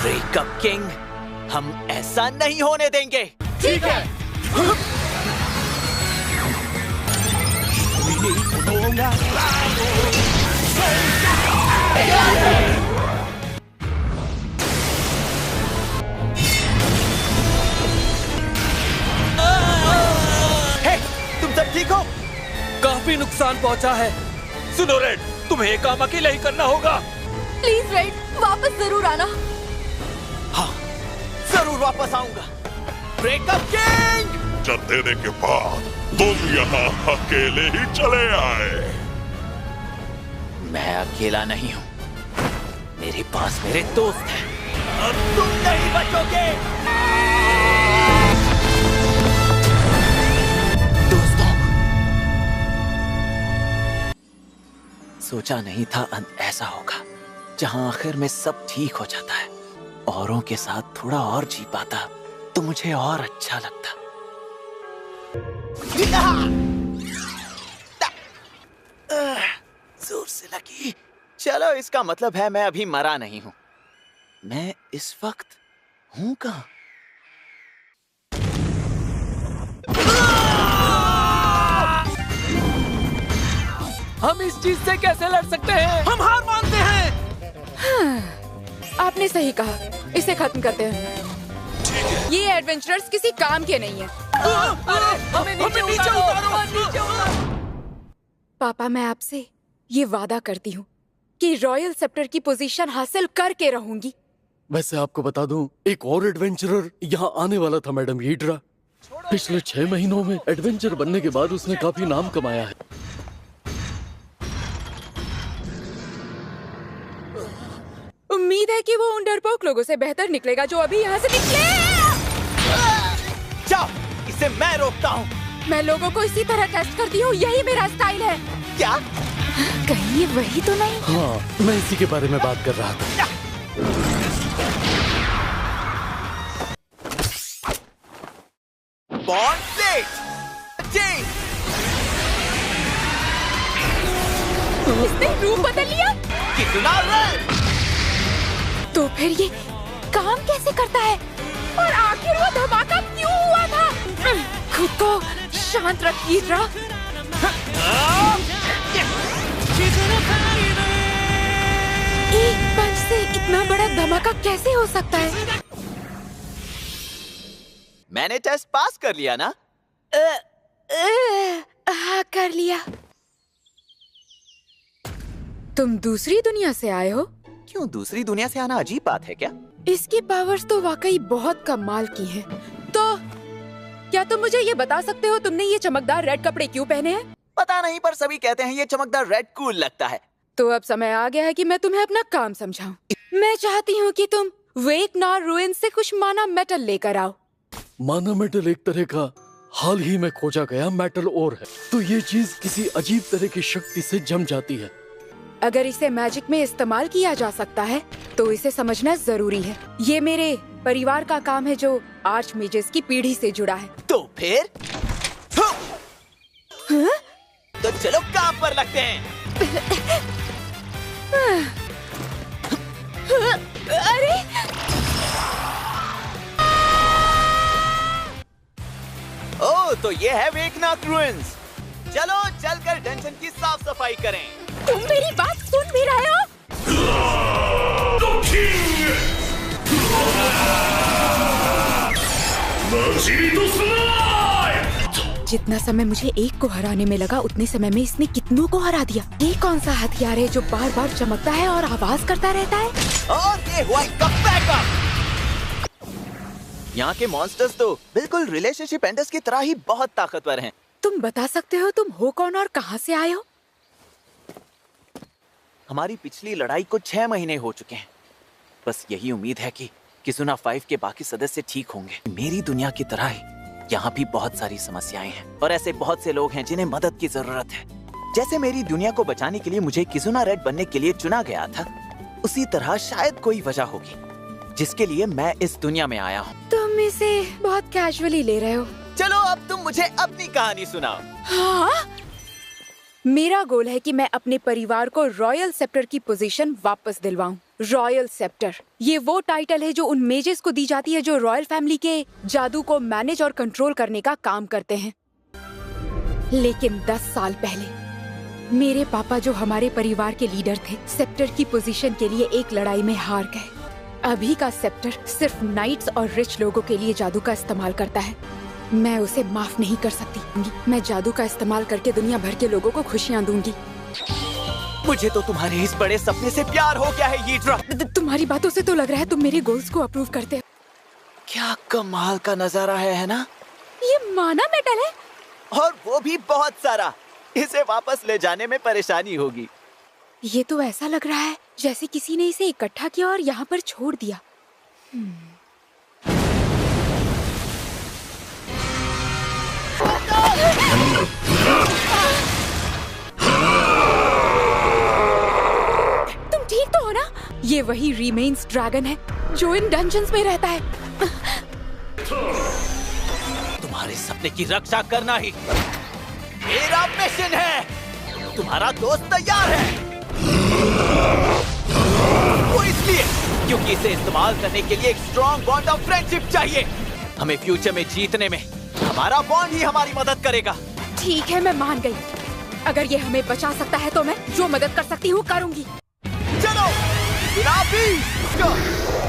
Breakup king, हम ऐसा नहीं होने देंगे। ठीक है। हे, तुम सब ठीक हो? काफी नुकसान पहुंचा है। सुनो रेड, तुम्हें ये काम अकेले ही करना होगा। प्लीज रेड, वापस जरूर आना। हाँ, जरूर वापस आऊंगा। Breakup king! जब देने के बाद तुम यहाँ अकेले ही चले आए। मैं अकेला नहीं हूँ, मेरे पास मेरे दोस्त हैं। अब तुम नहीं बचोगे। दोस्तों, सोचा नहीं था अंत ऐसा होगा, जहां आखिर में सब ठीक हो जाता है। औरों के साथ थोड़ा और जी पाता तो मुझे और अच्छा लगता। जोर से लगी। चलो, इसका मतलब है मैं अभी मरा नहीं हूं। मैं इस वक्त हूं कहां? हम इस चीज से कैसे लड़ सकते हैं? हम हार मानते हैं। हाँ, आपने सही कहा, इसे खत्म करते हैं। ये एडवेंचरर्स किसी काम के नहीं है। हमें नीचे उतारो। पापा, मैं आपसे ये वादा करती हूँ कि रॉयल सेप्टर की पोजीशन हासिल करके रहूंगी। वैसे आपको बता दूं, एक और एडवेंचरर यहाँ आने वाला था मैडम हीड्रा। पिछले 6 महीनों में एडवेंचर बनने के बाद उसने काफी नाम कमाया है। उम्मीद है कि वो उन डरपोक लोगों से बेहतर निकलेगा जो अभी यहाँ से निकले। जाओ, इसे मैं रोकता हूँ। मैं लोगों को इसी तरह टेस्ट करती हूँ, यही मेरा स्टाइल है। क्या? कहीं ये वही तो नहीं? हाँ, मैं इसी के बारे में बात कर रहा था। बॉन्ड प्लेट, इसने रूप बदल लिया। कितना रेड? तो फिर ये काम कैसे करता है? और आखिर वो धमाका क्यों हुआ था? खुद को शांत रख हीड्रा। एक पंच से इतना बड़ा धमाका कैसे हो सकता है? मैंने टेस्ट पास कर लिया ना? हाँ, कर लिया। तुम दूसरी दुनिया से आए हो? क्यों, दूसरी दुनिया से आना अजीब बात है क्या? इसकी पावर्स तो वाकई बहुत कमाल की हैं। तो क्या तुम मुझे ये बता सकते हो तुमने ये चमकदार रेड कपड़े क्यों पहने हैं? पता नहीं, पर सभी कहते हैं ये चमकदार रेड कूल लगता है। तो अब समय आ गया है कि मैं तुम्हें अपना काम समझाऊं। मैं चाहती हूँ कि तुम वेकनार रुइन से कुछ माना मेटल लेकर आओ। माना मेटल एक तरह का हाल ही में खोजा गया मेटल और है। तो ये चीज किसी अजीब तरह की शक्ति से जम जाती है। अगर इसे मैजिक में इस्तेमाल किया जा सकता है तो इसे समझना जरूरी है। ये मेरे परिवार का काम है जो आर्चमेजेस की पीढ़ी से जुड़ा है। तो फिर तो चलो काम पर लगते हैं। अरे ओह, तो ये है वेकनाथ रुइंस। चलो चलकर डंजन की साफ सफाई करें। तुम मेरी बात सुन भी रहे हो? जितना समय मुझे एक को हराने में लगा, उतने समय में इसने कितनों को हरा दिया। ये कौन सा हथियार है जो बार बार चमकता है और आवाज करता रहता है? और ये हुआ इसका बैकअप। यहाँ के मॉन्स्टर्स तो बिल्कुल रिलेशनशिप एंडर्स की तरह ही बहुत ताकतवर हैं। तुम बता सकते हो तुम हो कौन और कहाँ से आए हो? हमारी पिछली लड़ाई को 6 महीने हो चुके हैं। बस यही उम्मीद है कि किजुना 5 के बाकी सदस्य ठीक होंगे। मेरी दुनिया की तरह ही यहाँ भी बहुत सारी समस्याएं हैं और ऐसे बहुत से लोग हैं जिन्हें मदद की जरूरत है। जैसे मेरी दुनिया को बचाने के लिए मुझे किजुना रेड बनने के लिए चुना गया था, उसी तरह शायद कोई वजह होगी जिसके लिए मैं इस दुनिया में आया हूँ। तुम इसे बहुत कैजुअली ले रहे हो। चलो अब तुम मुझे अपनी कहानी सुनाओ। हाँ? मेरा गोल है कि मैं अपने परिवार को रॉयल सेप्टर की पोजीशन वापस दिलवाऊं। रॉयल सेप्टर, ये वो टाइटल है जो उन मेजेस को दी जाती है जो रॉयल फैमिली के जादू को मैनेज और कंट्रोल करने का काम करते हैं। लेकिन 10 साल पहले मेरे पापा, जो हमारे परिवार के लीडर थे, सेप्टर की पोजीशन के लिए एक लड़ाई में हार गए। अभी का सेप्टर सिर्फ नाइट्स और रिच लोगों के लिए जादू का इस्तेमाल करता है। मैं उसे माफ नहीं कर सकती। मैं जादू का इस्तेमाल करके दुनिया भर के लोगों को खुशियाँ दूंगी। मुझे तो तुम्हारे इस बड़े सपने से प्यार हो गया है यीड्रा। तुम्हारी बातों से तो लग रहा है तुम मेरे गोल्स को अप्रूव करते हो। क्या कमाल का नजारा है ना? ये माना मेटल है और वो भी बहुत सारा। इसे वापस ले जाने में परेशानी होगी। ये तो ऐसा लग रहा है जैसे किसी ने इसे इकट्ठा किया और यहाँ पर छोड़ दिया। तुम ठीक तो हो ना? ये वही रिमेन्स ड्रैगन है जो इन डंजन्स में रहता है। तुम्हारे सपने की रक्षा करना ही मेरा मिशन है। तुम्हारा दोस्त तैयार है। वो इसलिए क्योंकि इसे इस्तेमाल करने के लिए एक स्ट्रॉन्ग बॉन्ड ऑफ फ्रेंडशिप चाहिए। हमें फ्यूचर में जीतने में हमारा बॉन्ड ही हमारी मदद करेगा। ठीक है, मैं मान गई। अगर ये हमें बचा सकता है तो मैं जो मदद कर सकती हूँ करूँगी। चलो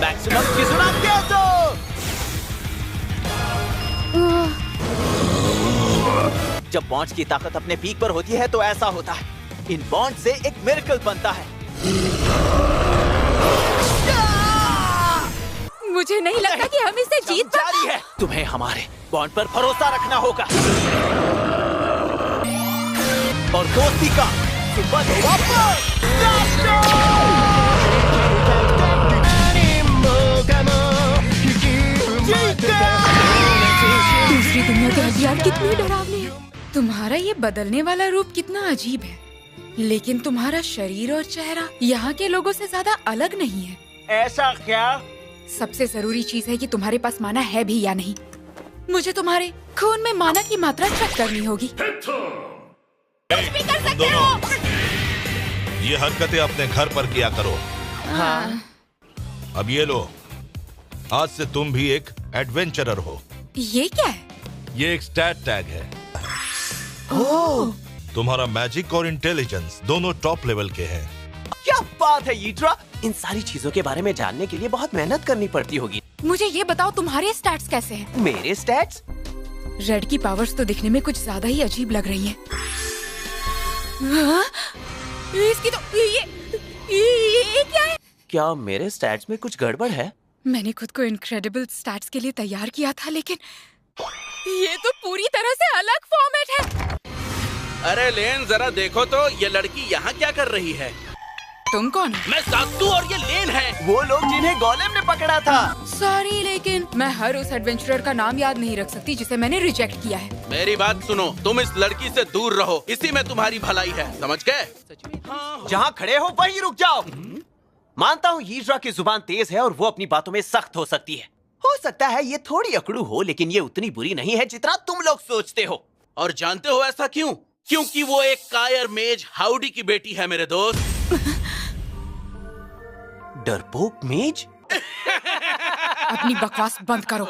मैक्सिमम किजुना केजो। जब बॉन्ड की ताकत अपने पीक पर होती है तो ऐसा होता है। इन बॉन्ड से एक मिरेकल बनता है। मुझे नहीं लगता कि हम इसे जीत जारी है। तुम्हें हमारे बॉन्ड पर भरोसा रखना होगा और दोस्ती का सुपरनोवा दूसरी दुनिया के हथियार कितने डरावने हैं। तुम्हारा ये बदलने वाला रूप कितना अजीब है, लेकिन तुम्हारा शरीर और चेहरा यहाँ के लोगों से ज्यादा अलग नहीं है। ऐसा क्या? सबसे जरूरी चीज है कि तुम्हारे पास माना है भी या नहीं। मुझे तुम्हारे खून में माना की मात्रा चेक करनी होगी। कुछ भी कर सकते हो। ये हरकतें अपने घर पर किया करो। हाँ। अब ये लो, आज से तुम भी एक एडवेंचरर हो। ये क्या है? ये एक स्टैट टैग है। तुम्हारा मैजिक और इंटेलिजेंस दोनों टॉप लेवल के हैं। क्या बात है यीड्रा, इन सारी चीजों के बारे में जानने के लिए बहुत मेहनत करनी पड़ती होगी। मुझे ये बताओ तुम्हारे स्टैट्स कैसे हैं? मेरे स्टैट्स? रेड की पावर्स तो दिखने में कुछ ज्यादा ही अजीब लग रही हैं। हाँ? इसकी तो ये क्या है? क्या मेरे स्टैट्स में कुछ गड़बड़ है? मैंने खुद को इनक्रेडिबल स्टैट्स के लिए तैयार किया था, लेकिन ये तो पूरी तरह से अलग फॉर्मेट है। अरे लेन, जरा देखो तो ये लड़की यहाँ क्या कर रही है? तुम कौन हो? मैं सात्तू और ये लेन है। वो लोग जिन्हें गोलेम ने पकड़ा था। सॉरी, लेकिन मैं हर उस एडवेंचरर का नाम याद नहीं रख सकती जिसे मैंने रिजेक्ट किया है। मेरी बात सुनो, तुम इस लड़की से दूर रहो, इसी में तुम्हारी भलाई है, समझ गए? जहाँ खड़े हो वहीं रुक जाओ। मानता हूँ यीड्रा की जुबान तेज है और वो अपनी बातों में सख्त हो सकती है। हो सकता है ये थोड़ी अकड़ू हो, लेकिन ये उतनी बुरी नहीं है जितना तुम लोग सोचते हो। और जानते हो ऐसा क्यों? क्योंकि वो एक कायर मेज हाउडी की बेटी है मेरे दोस्त। डरपोक मेज? अपनी बकवास बंद करो।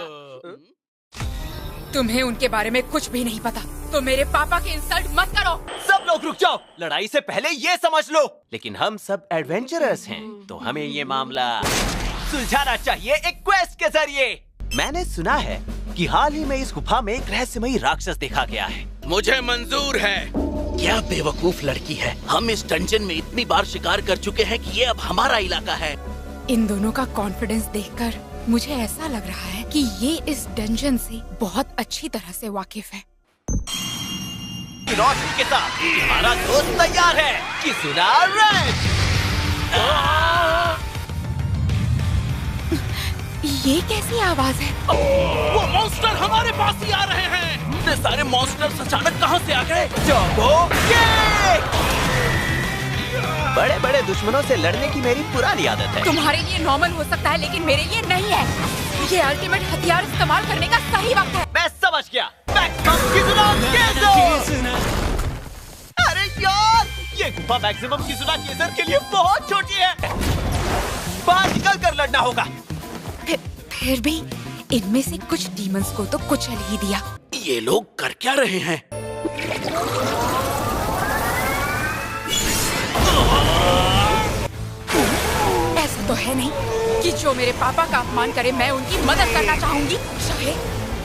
तुम्हें उनके बारे में कुछ भी नहीं पता, तो मेरे पापा के इंसल्ट मत करो। सब लोग रुक जाओ, लड़ाई से पहले ये समझ लो, लेकिन हम सब एडवेंचरर्स हैं, तो हमें ये मामला सुलझाना चाहिए एक क्वेस्ट के जरिए। मैंने सुना है कि हाल ही में इस गुफा में एक रहस्यमयी राक्षस देखा गया है। मुझे मंजूर है। क्या बेवकूफ लड़की है। हम इस डंजन में इतनी बार शिकार कर चुके हैं कि ये अब हमारा इलाका है। इन दोनों का कॉन्फिडेंस देखकर मुझे ऐसा लग रहा है कि ये इस डंजन से बहुत अच्छी तरह से वाकिफ है। रोशनी के साथ हमारा दोस्त तैयार है कि सुना रेड। ये कैसी आवाज है? वो मॉन्स्टर हमारे पास ही आ रहे हैं। इतने सारे मॉन्स्टर्स अचानक कहाँ से आ गए? बड़े बड़े दुश्मनों से लड़ने की मेरी पुरानी आदत है। तुम्हारे लिए नॉर्मल हो सकता है, लेकिन मेरे लिए नहीं है। ये अल्टीमेट हथियार इस्तेमाल करने का सही वक्त है। मैं समझ गया। अरे यार, ये गुफा मैक्सिमम किजुना केसर के लिए बहुत छोटी है। बाहर निकल कर लड़ना होगा। फिर भी इनमें से कुछ डीमंस को तो कुचल ही दिया। ये लोग कर क्या रहे हैं? ऐसा तो है नहीं कि जो मेरे पापा का अपमान करे मैं उनकी मदद करना चाहूंगी, चाहे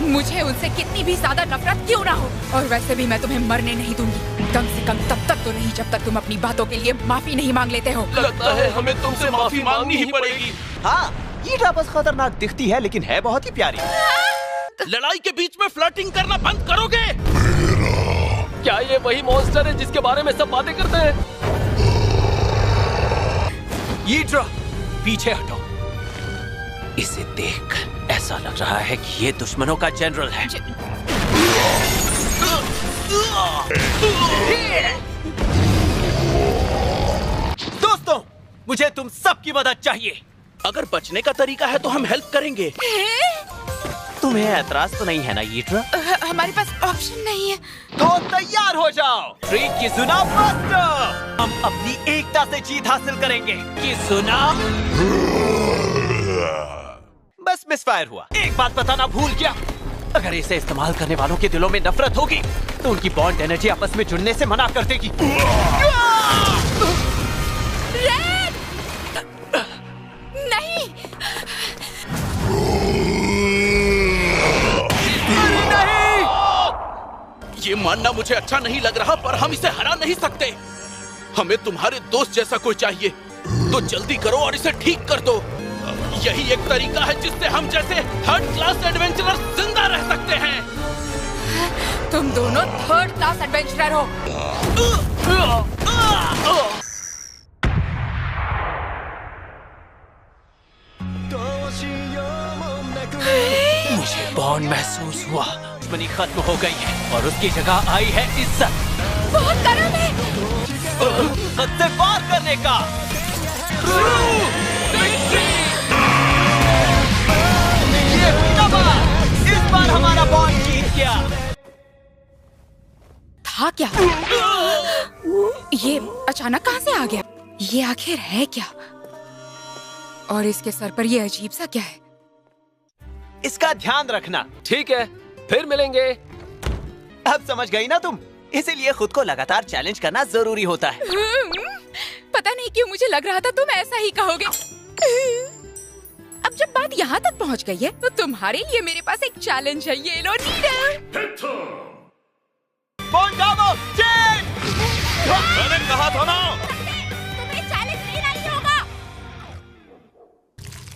मुझे उनसे कितनी भी ज्यादा नफरत क्यों ना हो। और वैसे भी मैं तुम्हें मरने नहीं दूंगी, कम से कम तब तक तो नहीं जब तक तुम अपनी बातों के लिए माफी नहीं मांग लेते हो। लगता है हमें तुमसे माफी मांगनी ही पड़ेगी। हाँ, ईड्रा बस खतरनाक दिखती है लेकिन है बहुत ही प्यारी। लड़ाई के बीच में फ्लर्टिंग करना बंद करोगे? क्या ये वही मॉन्स्टर है जिसके बारे में सब बातें करते हैं? ईड्रा, पीछे हटो। इसे देखकर ऐसा लग रहा है कि ये दुश्मनों का जनरल है। दोस्तों, मुझे तुम सबकी मदद चाहिए। अगर बचने का तरीका है तो हम हेल्प करेंगे। तुम्हें ऐतराज तो नहीं है ना ईड्रा? हमारे पास ऑप्शन नहीं है। तो तैयार हो जाओ। Tree Kizuna buster. हम अपनी एकता से जीत हासिल करेंगे। किजुना बस मिसफायर हुआ। एक बात बताना भूल गया, अगर इसे इस्तेमाल करने वालों के दिलों में नफरत होगी तो उनकी बॉन्ड एनर्जी आपस में जुड़ने से मना कर देगी। नहीं, ये मानना मुझे अच्छा नहीं लग रहा, पर हम इसे हरा नहीं सकते। हमें तुम्हारे दोस्त जैसा कोई चाहिए, तो जल्दी करो और इसे ठीक कर दो। यही एक तरीका है जिससे हम जैसे थर्ड क्लास एडवेंचरर जिंदा रह सकते हैं। तुम दोनों थर्ड क्लास एडवेंचरर हो। मुझे बॉन्ड महसूस हुआ। दुश्मनी खत्म हो गई है और उसकी जगह आई है इज्जत। बहुत गर्म है। खुद से पार करने का। ये इस बार हमारा बॉन्ड जीत गया। था क्या? ये अचानक कहां से आ गया? ये आखिर है क्या? और इसके सर पर ये अजीब सा क्या है? इसका ध्यान रखना। ठीक है, फिर मिलेंगे। अब समझ गई ना तुम? इसीलिए खुद को लगातार चैलेंज करना जरूरी होता है। पता नहीं क्यों मुझे लग रहा था तुम ऐसा ही कहोगे। अब जब बात यहाँ तक पहुँच गई है तो तुम्हारे लिए मेरे पास एक चैलेंज है। ये लो नीडल। मैंने कहा था ना। तुम्हें चैलेंज लेना ही होगा।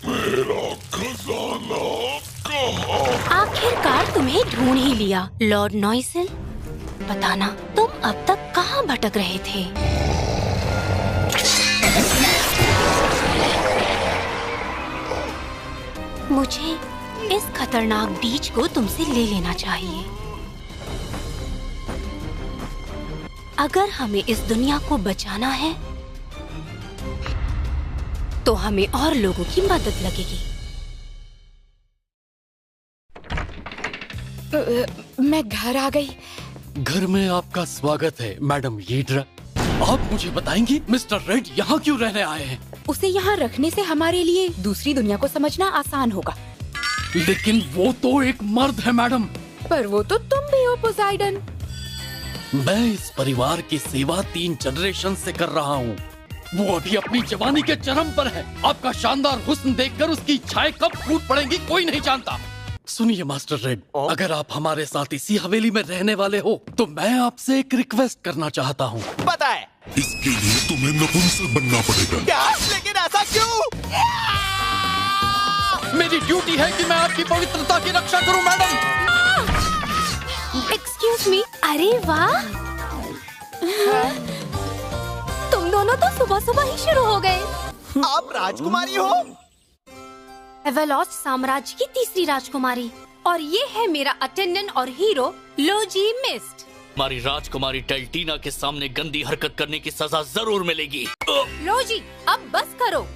मेरा खजाना कहाँ? आखिरकार तुम्हें ढूंढ ही लिया, लॉर्ड नॉइसेल। बताना, तुम अब तक कहाँ भटक रहे थे? मुझे इस खतरनाक बीच को तुमसे ले लेना चाहिए। अगर हमें इस दुनिया को बचाना है तो हमें और लोगों की मदद लगेगी। मैं घर आ गई। घर में आपका स्वागत है मैडम ईड्रा। आप मुझे बताएंगी मिस्टर रेड यहाँ क्यों रहने आए हैं? उसे यहाँ रखने से हमारे लिए दूसरी दुनिया को समझना आसान होगा। लेकिन वो तो एक मर्द है मैडम। पर वो तो तुम भी हो पोसाइडन। मैं इस परिवार की सेवा 3 जनरेशन से कर रहा हूँ। वो अभी अपनी जवानी के चरम पर है। आपका शानदार हुस्न देखकर उसकी इच्छाएं कब फूट पड़ेंगी कोई नहीं जानता। सुनिए मास्टर रेड, अगर आप हमारे साथ इसी हवेली में रहने वाले हो तो मैं आपसे एक रिक्वेस्ट करना चाहता हूँ। बताए। इसके लिए तुम्हें नपुंसक बनना पड़ेगा। क्या? लेकिन ऐसा क्यों? मेरी ड्यूटी है कि मैं आपकी पवित्रता की रक्षा करूँ मैडम। Excuse me. अरे वाह, तुम दोनों तो सुबह सुबह ही शुरू हो गए। आप राजकुमारी हो? एवेलॉस साम्राज्य की तीसरी राजकुमारी, और ये है मेरा अटेंडेंट और हीरो लोजी मिस्ट। हमारी राजकुमारी टेल्टीना के सामने गंदी हरकत करने की सजा जरूर मिलेगी। लोजी, अब बस करो।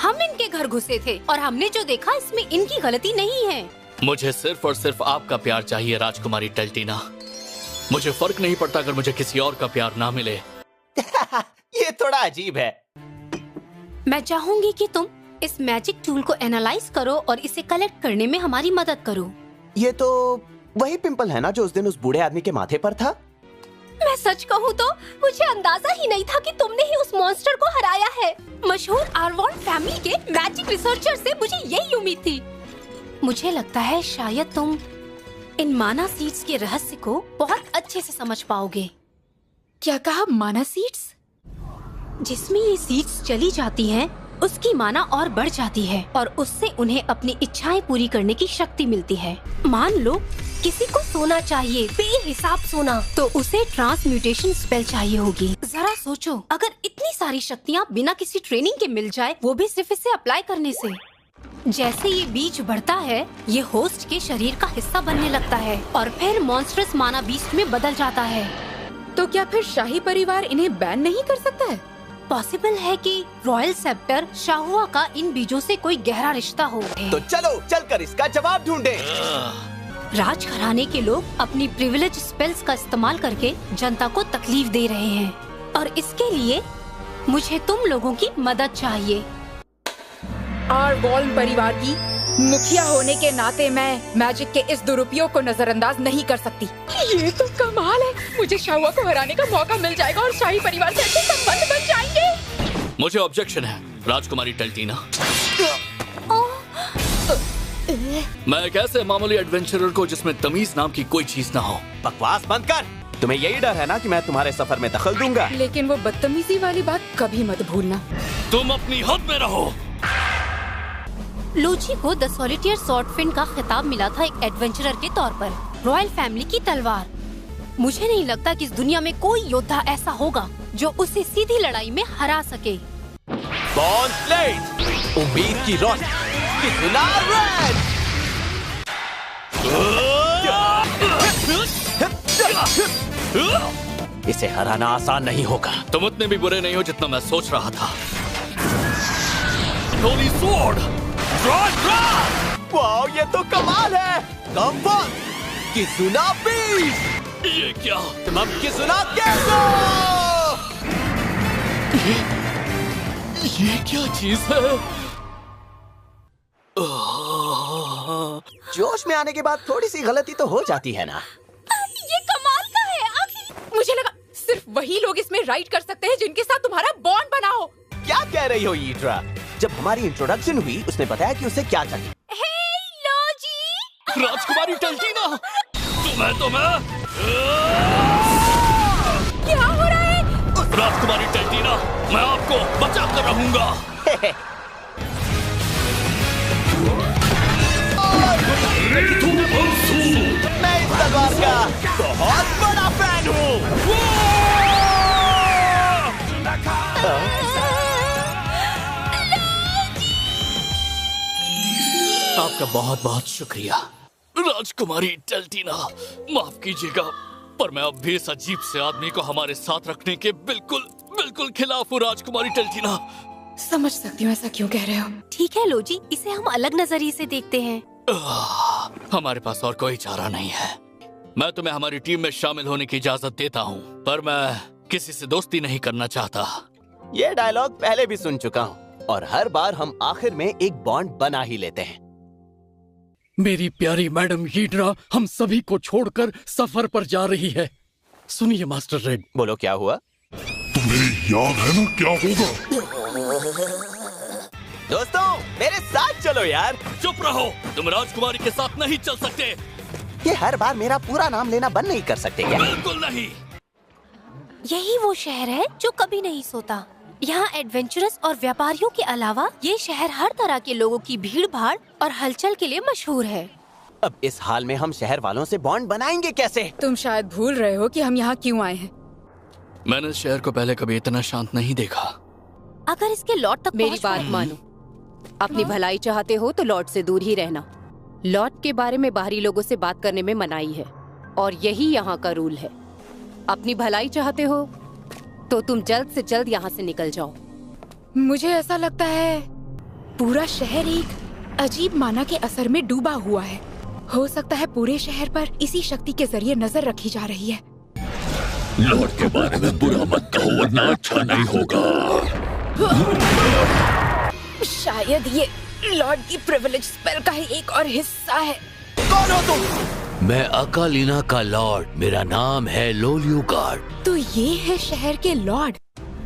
हम इनके घर घुसे थे और हमने जो देखा इसमें इनकी गलती नहीं है। मुझे सिर्फ और सिर्फ आपका प्यार चाहिए राजकुमारी टेल्टीना। मुझे फर्क नहीं पड़ता अगर मुझे किसी और का प्यार ना मिले। ये थोड़ा अजीब है। मैं चाहूंगी कि तुम इस मैजिक टूल को एनालाइज करो और इसे कलेक्ट करने में हमारी मदद करो। ये तो वही पिंपल है ना जो उस दिन उस बूढ़े आदमी के माथे पर था? मैं सच कहूँ तो मुझे अंदाजा ही नहीं था कि तुमने ही उस मॉन्स्टर को हराया है। मशहूर आर्वॉन फैमिली के मैजिक रिसर्चर से मुझे यही उम्मीद थी। मुझे लगता है शायद तुम इन माना सीड्स के रहस्य को बहुत अच्छे से समझ पाओगे। क्या कहा? माना सीड्स? जिसमें ये सीड्स चली जाती हैं, उसकी माना और बढ़ जाती है और उससे उन्हें अपनी इच्छाएं पूरी करने की शक्ति मिलती है। मान लो किसी को सोना चाहिए, बेहिसाब सोना, तो उसे ट्रांसम्यूटेशन स्पेल चाहिए होगी। जरा सोचो, अगर इतनी सारी शक्तियाँ बिना किसी ट्रेनिंग के मिल जाए, वो भी सिर्फ इसे अप्लाई करने से। जैसे ये बीज बढ़ता है, ये होस्ट के शरीर का हिस्सा बनने लगता है और फिर मॉन्स्टरस माना बीस्ट में बदल जाता है। तो क्या फिर शाही परिवार इन्हें बैन नहीं कर सकता है? पॉसिबल है कि रॉयल सेप्टर शाहुआ का इन बीजों से कोई गहरा रिश्ता हो। तो चलो चलकर इसका जवाब ढूंढें। राज घराने के लोग अपनी प्रिविलेज स्पेल्स का इस्तेमाल करके जनता को तकलीफ दे रहे हैं और इसके लिए मुझे तुम लोगों की मदद चाहिए। आर्वॉन परिवार की मुखिया होने के नाते मैं मैजिक के इस दुरुपयोग को नजरअंदाज नहीं कर सकती। ये तो कमाल है। मुझे शाहुआ को हराने का मौका मिल जाएगा और शाही परिवार से अच्छे संबंध बन जाएंगे। मुझे ऑब्जेक्शन है, राजकुमारी टेल्टीना। मैं एक ऐसे मामूली एडवेंचरर को जिसमें तमीज नाम की कोई चीज ना हो। बकवास बंद कर। तुम्हें यही डर है ना कि मैं तुम्हारे सफर में दखल दूंगा। लेकिन वो बदतमीजी वाली बात कभी मत भूलना। तुम अपनी हद में रहो। लूची को द सॉलिटेयर स्वॉर्डफिन का खिताब मिला था एक एडवेंचरर के तौर पर, रॉयल फैमिली की तलवार। मुझे नहीं लगता कि इस दुनिया में कोई योद्धा ऐसा होगा जो उसे सीधी लड़ाई में हरा सके। उम्मीद की रोशनी, कितना रेड। इसे हराना आसान नहीं होगा। तुम उतने भी बुरे नहीं हो जितना मैं सोच रहा था। होली स्वॉर्ड, वाओ, ये तो कमाल है। Comfort, Kizuna beast. ये क्या? तुम अब किजुना कैसे? ये क्या चीज है? जोश में आने के बाद थोड़ी सी गलती तो हो जाती है ना। ये कमाल का है। आखिर मुझे लगा सिर्फ वही लोग इसमें राइड कर सकते हैं जिनके साथ तुम्हारा बॉन्ड बना हो। क्या कह रही हो ईड्रा? जब हमारी इंट्रोडक्शन हुई, उसने बताया कि उसे क्या चाहिए। हे लोजी! राजकुमारी टेल्टीना, तुम्हें क्या हो रहा है? राजकुमारी टेल्टीना, मैं आपको बचा कर रहूंगा। मैं इस तलवार का बहुत बड़ा फैन हूँ। आपका बहुत बहुत शुक्रिया राजकुमारी टेल्टीना। माफ कीजिएगा, पर मैं अब भी इस अजीब से आदमी को हमारे साथ रखने के बिल्कुल खिलाफ हूँ। राजकुमारी टेल्टीना, समझ सकती हूँ ऐसा क्यों कह रहे हो। ठीक है लोजी, इसे हम अलग नजरिए से देखते हैं। हमारे पास और कोई चारा नहीं है। मैं तुम्हें हमारी टीम में शामिल होने की इजाजत देता हूँ, पर मैं किसी से दोस्ती नहीं करना चाहता। ये डायलॉग पहले भी सुन चुका हूँ और हर बार हम आखिर में एक बॉन्ड बना ही लेते हैं। मेरी प्यारी मैडम हीड्रा हम सभी को छोड़कर सफर पर जा रही है। सुनिए मास्टर रेड। बोलो, क्या हुआ? तुम्हें याद है ना क्या होगा? दोस्तों, मेरे साथ चलो यार। चुप रहो, तुम राजकुमारी के साथ नहीं चल सकते। ये हर बार मेरा पूरा नाम लेना बंद नहीं कर सकते क्या? बिल्कुल नहीं। यही वो शहर है जो कभी नहीं सोता। यहाँ एडवेंचरस और व्यापारियों के अलावा ये शहर हर तरह के लोगों की भीड़ भाड़ और हलचल के लिए मशहूर है। अब इस हाल में हम शहर वालों से बॉन्ड बनाएंगे कैसे? तुम शायद भूल रहे हो कि हम यहाँ क्यों आए हैं। मैंने इस शहर को पहले कभी इतना शांत नहीं देखा। अगर इसके लॉर्ड तक मेरी बात मानो, अपनी भलाई चाहते हो तो लॉर्ड से दूर ही रहना। लॉर्ड के बारे में बाहरी लोगों से बात करने में मनाही है और यही यहाँ का रूल है। अपनी भलाई चाहते हो तो तुम जल्द से जल्द यहाँ से निकल जाओ। मुझे ऐसा लगता है पूरा शहर एक अजीब माना के असर में डूबा हुआ है। हो सकता है पूरे शहर पर इसी शक्ति के जरिए नजर रखी जा रही है। लॉर्ड के बारे में बुरा मत कहो वरना अच्छा नहीं होगा। शायद ये लॉर्ड की प्रिविलेज स्पेल का ही एक और हिस्सा है। कौन हो तुम? मैं अकालिना का लॉर्ड, मेरा नाम है लोलियोगार्ड। तो ये है शहर के लॉर्ड।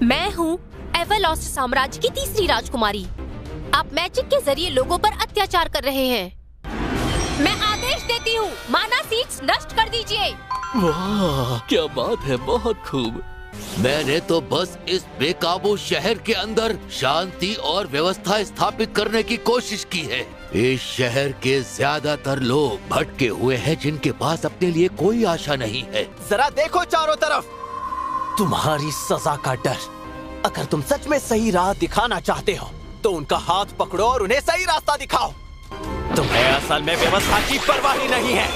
मैं हूँ एवरलॉस्ट साम्राज्य की तीसरी राजकुमारी। आप मैजिक के जरिए लोगों पर अत्याचार कर रहे हैं। मैं आदेश देती हूँ, माना सीड्स नष्ट कर दीजिए। वाह, क्या बात है, बहुत खूब। मैंने तो बस इस बेकाबू शहर के अंदर शांति और व्यवस्था स्थापित करने की कोशिश की है। इस शहर के ज्यादातर लोग भटके हुए हैं जिनके पास अपने लिए कोई आशा नहीं है। जरा देखो चारों तरफ। तुम्हारी सजा का डर। अगर तुम सच में सही राह दिखाना चाहते हो तो उनका हाथ पकड़ो और उन्हें सही रास्ता दिखाओ। तुम्हें असल में व्यवस्था की परवाह ही नहीं है।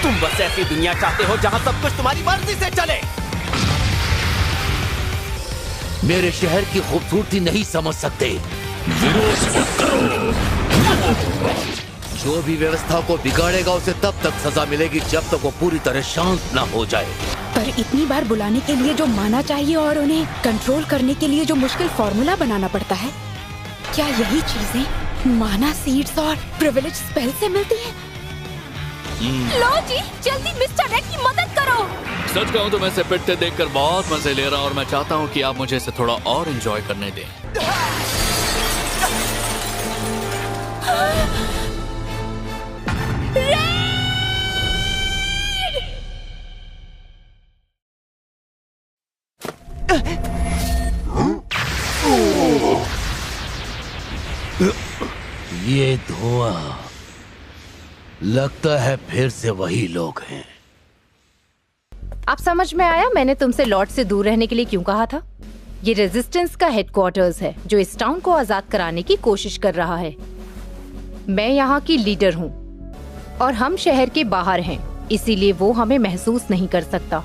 तुम बस ऐसी दुनिया चाहते हो जहाँ सब कुछ तुम्हारी मर्जी से चले। मेरे शहर की खूबसूरती नहीं समझ सकते। विरोध मत करो। जो भी व्यवस्था को बिगाड़ेगा उसे तब तक सजा मिलेगी जब तक वो पूरी तरह शांत न हो जाए। पर इतनी बार बुलाने के लिए जो माना चाहिए और उन्हें कंट्रोल करने के लिए जो मुश्किल फॉर्मूला बनाना पड़ता है, क्या यही चीजें माना सीड्स और प्रिविलेज स्पेल से मिलती हैं? लो जी, जल्दी मिस्टर रेड की मदद करो। सच कहूँ तो मैं इसे पिटते देखकर बहुत मजे ले रहा हूँ और मैं चाहता हूँ कि आप मुझे इसे थोड़ा और एंजॉय करने दें। ये धुआं, लगता है फिर से वही लोग हैं। आप समझ में आया मैंने तुमसे लॉर्ड से दूर रहने के लिए क्यों कहा था? ये रेजिस्टेंस का हेडक्वार्टर्स है जो इस टाउन को आजाद कराने की कोशिश कर रहा है। मैं यहाँ की लीडर हूँ और हम शहर के बाहर हैं, इसीलिए वो हमें महसूस नहीं कर सकता।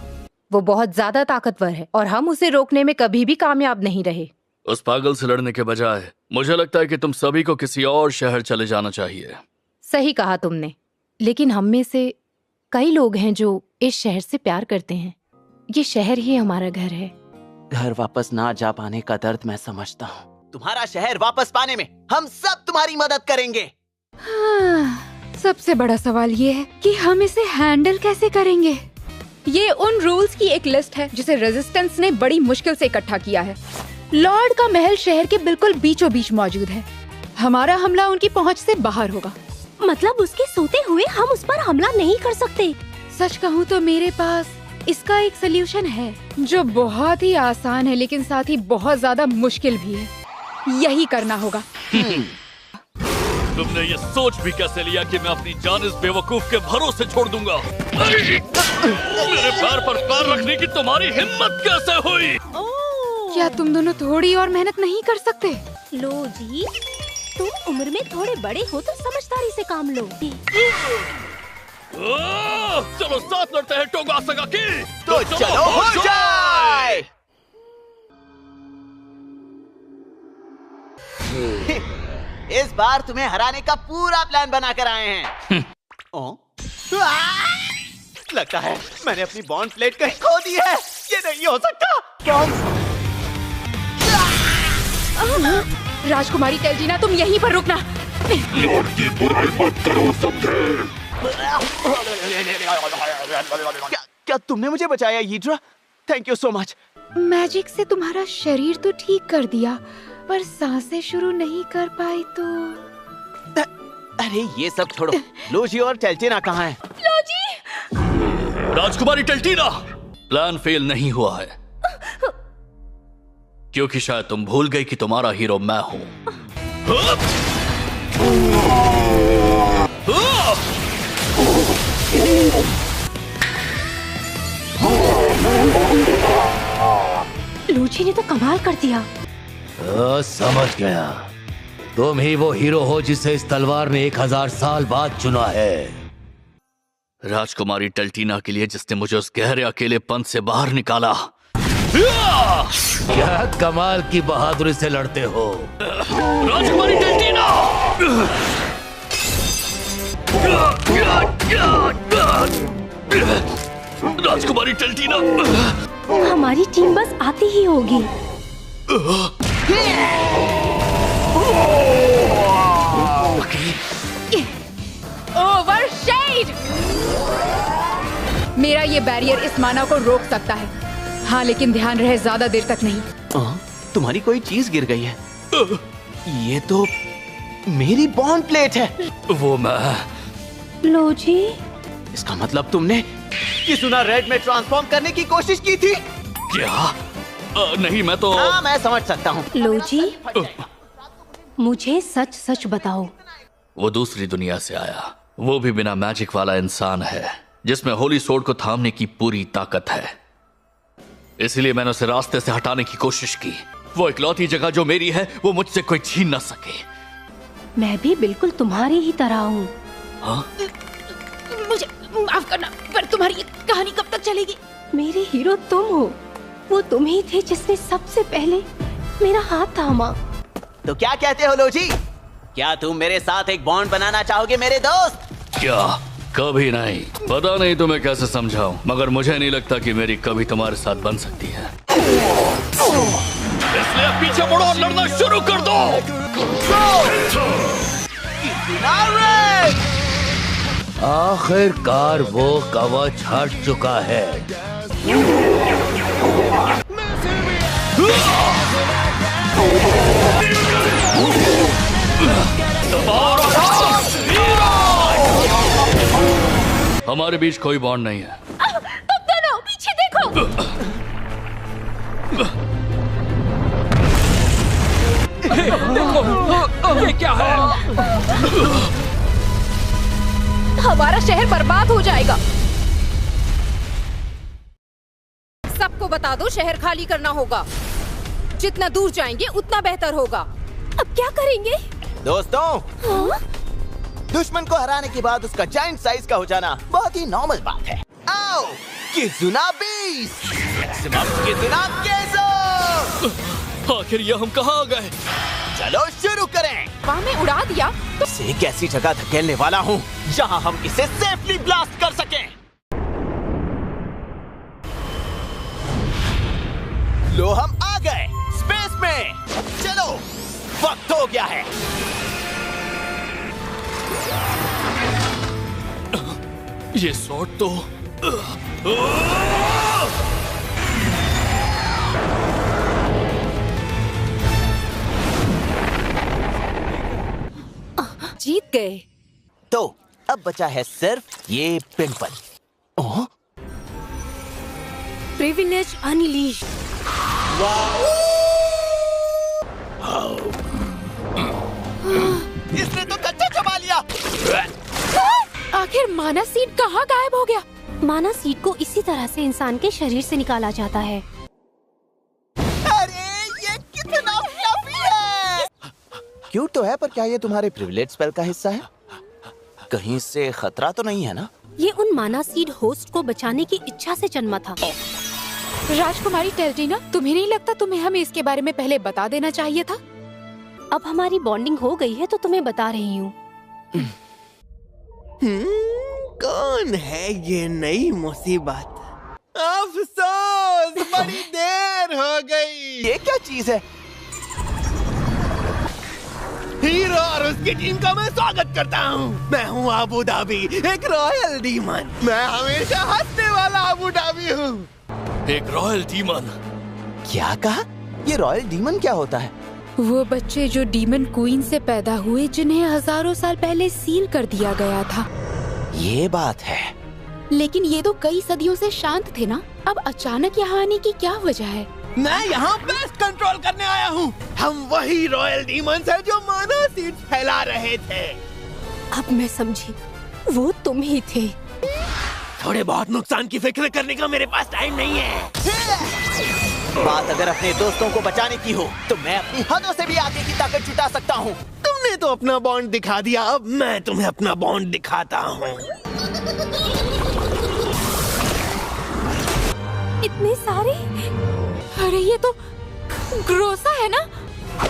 वो बहुत ज्यादा ताकतवर है और हम उसे रोकने में कभी भी कामयाब नहीं रहे। उस पागल से लड़ने के बजाय मुझे लगता है कि तुम सभी को किसी और शहर चले जाना चाहिए। सही कहा तुमने, लेकिन हम में से कई लोग हैं जो इस शहर से प्यार करते हैं। ये शहर ही हमारा घर है। घर वापस ना जा पाने का दर्द मैं समझता हूँ। तुम्हारा शहर वापस पाने में हम सब तुम्हारी मदद करेंगे। सबसे बड़ा सवाल ये है कि हम इसे हैंडल कैसे करेंगे। ये उन रूल्स की एक लिस्ट है जिसे रेजिस्टेंस ने बड़ी मुश्किल से इकट्ठा किया है। लॉर्ड का महल शहर के बिल्कुल बीचों बीच मौजूद है। हमारा हमला उनकी पहुंच से बाहर होगा। मतलब उसके सोते हुए हम उस पर हमला नहीं कर सकते। सच कहूँ तो मेरे पास इसका एक सलूशन है जो बहुत ही आसान है लेकिन साथ ही बहुत ज्यादा मुश्किल भी है। यही करना होगा। तुमने ये सोच भी कैसे लिया कि मैं अपनी जान इस बेवकूफ के भरोसे छोड़ दूंगा? मेरे पैर पर पैर रखने की तुम्हारी हिम्मत कैसे हुई? क्या तुम दोनों थोड़ी और मेहनत नहीं कर सकते? लो जी, तुम उम्र में थोड़े बड़े हो तो समझदारी से काम लो। चलो साथ लड़ते हैं टोगासागा की। तो चलो हो जाए। इस बार तुम्हें हराने का पूरा प्लान बना कर आए हैं। लगता है मैंने अपनी बॉन्ड प्लेट कहीं खो दी है। ये नहीं हो सकता। राजकुमारी टेल्जीना, तुम यहीं पर रुकना। लॉर्ड की बुराई मत करो समझे। क्या तुमने मुझे बचाया यीड्रा? Thank you so much. Magic से तुम्हारा शरीर तो ठीक कर दिया पर सांसें शुरू नहीं कर पाई तो। अरे ये सब छोड़ो। लोजी और टेल्टीना कहाँ हैं? लोजी! राजकुमारी टेल्टीना, प्लान फेल नहीं हुआ है क्योंकि शायद तुम भूल गई कि तुम्हारा हीरो मैं हूँ। लूची ने तो कमाल कर दिया। समझ गया, तुम ही वो हीरो हो जिसे इस तलवार ने 1000 साल बाद चुना है। राजकुमारी टेल्टीना के लिए जिसने मुझे उस गहरे अकेलेपन से बाहर निकाला। क्या कमाल की बहादुरी से लड़ते हो राजकुमारी टेल्टीना! राजकुमारी टेल्टीना। हमारी टीम बस आती ही होगी। ओवरशेड! मेरा ये बैरियर इस माना को रोक सकता है। हाँ, लेकिन ध्यान रहे ज्यादा देर तक नहीं। तुम्हारी कोई चीज गिर गई है। ये तो मेरी बॉन्ड प्लेट है। वो मैं। लोजी, इसका मतलब तुमने किसुना रेड में ट्रांसफॉर्म करने की कोशिश की थी? क्या? नहीं, मैं तो। हाँ, मैं समझ सकता हूँ। लोजी, मुझे सच सच बताओ। वो दूसरी दुनिया से आया। वो भी बिना मैजिक वाला इंसान है, जिसमें होली सोर्ड को थामने की पूरी ताकत है। इसलिए मैंने उसे रास्ते से हटाने की कोशिश की। वो इकलौती जगह जो मेरी है, वो मुझसे कोई छीन न सके। मैं भी बिल्कुल तुम्हारी ही तरह हूँ। हाँ? मुझे माफ करना, पर तुम्हारी ये कहानी कब तक चलेगी? मेरे हीरो तुम हो। वो तुम ही थे जिसने सबसे पहले मेरा हाथ थामा। तो क्या कहते हो लोजी? क्या तुम मेरे साथ एक बॉन्ड बनाना चाहोगे मेरे दोस्त? क्या? कभी नहीं। पता नहीं तुम्हें कैसे समझाऊं, मगर मुझे नहीं लगता कि मेरी कभी तुम्हारे साथ बन सकती है। इसलिए पीछे मुड़ो और लड़ना शुरू कर दो। आखिरकार वो कवच हट चुका है। हमारे बीच कोई बॉन्ड नहीं है। तुम दोनों पीछे देखो। ये क्या है? हमारा शहर बर्बाद हो जाएगा। सबको बता दो, शहर खाली करना होगा। जितना दूर जाएंगे उतना बेहतर होगा। अब क्या करेंगे? दोस्तों, हाँ? दुश्मन को हराने के बाद उसका जायंट साइज का हो जाना बहुत ही नॉर्मल बात है। आओ, किज़ुना बीस्ट, मैक्सिमम किज़ुना केज़ो। आखिर ये हम कहाँ आ गए? चलो शुरू करें। वहाँ में उड़ा दिया तो इसे एक ऐसी जगह धकेलने वाला हूँ जहाँ हम इसे सेफली ब्लास्ट कर सकें। लो, हम आ गए स्पेस में। चलो, वक्त हो गया है। ये शॉट तो जीत गए। तो अब बचा है सिर्फ ये पिंपल। Privilege unleash. इसने तो कच्चा चबा लिया। आखिर माना सीड कहाँ गायब हो गया? माना सीड को इसी तरह से इंसान के शरीर से निकाला जाता है। अरे ये कितना फ्लफी है। क्यूट तो है, पर क्या ये तुम्हारे प्रिविलेज स्पेल का हिस्सा है? कहीं से खतरा तो नहीं है ना? ये उन माना सीड होस्ट को बचाने की इच्छा से जन्मा था। राजकुमारी टेल्टीना, तुम्हें नहीं लगता तुम्हें हमें इसके बारे में पहले बता देना चाहिए था? अब हमारी बॉन्डिंग हो गई है तो तुम्हें बता रही हूँ। कौन है ये नई मुसीबत? अफसोस, बड़ी देर हो गई। ये क्या चीज है? हीरो और उसकी टीम का मैं स्वागत करता हूँ। मैं हूँ अबू धाबी, एक रॉयल डीमन। मैं हमेशा हंसने वाला अबू धाबी हूँ। एक रॉयल डीमन? क्या कहा? ये रॉयल डीमन क्या होता है? वो बच्चे जो डीमन क्वीन से पैदा हुए, जिन्हें हजारों साल पहले सील कर दिया गया था। ये बात है। लेकिन ये तो कई सदियों से शांत थे ना। अब अचानक यहाँ आने की क्या वजह है? मैं यहाँ पेस्ट कंट्रोल करने आया हूँ। हम वही रॉयल डीमंस हैं जो माना सीड्स फैला रहे थे। अब मैं समझी, वो तुम ही थे। थोड़े बहुत नुकसान की फिक्र करने का मेरे पास टाइम नहीं है। बात अगर अपने दोस्तों को बचाने की हो तो मैं अपनी हदों से भी आगे की ताकत जुटा सकता हूँ। तुमने तो अपना बॉन्ड दिखा दिया, अब मैं तुम्हें अपना बॉन्ड दिखाता हूँ। इतने सारे? अरे ये तो ग्रोसा है ना?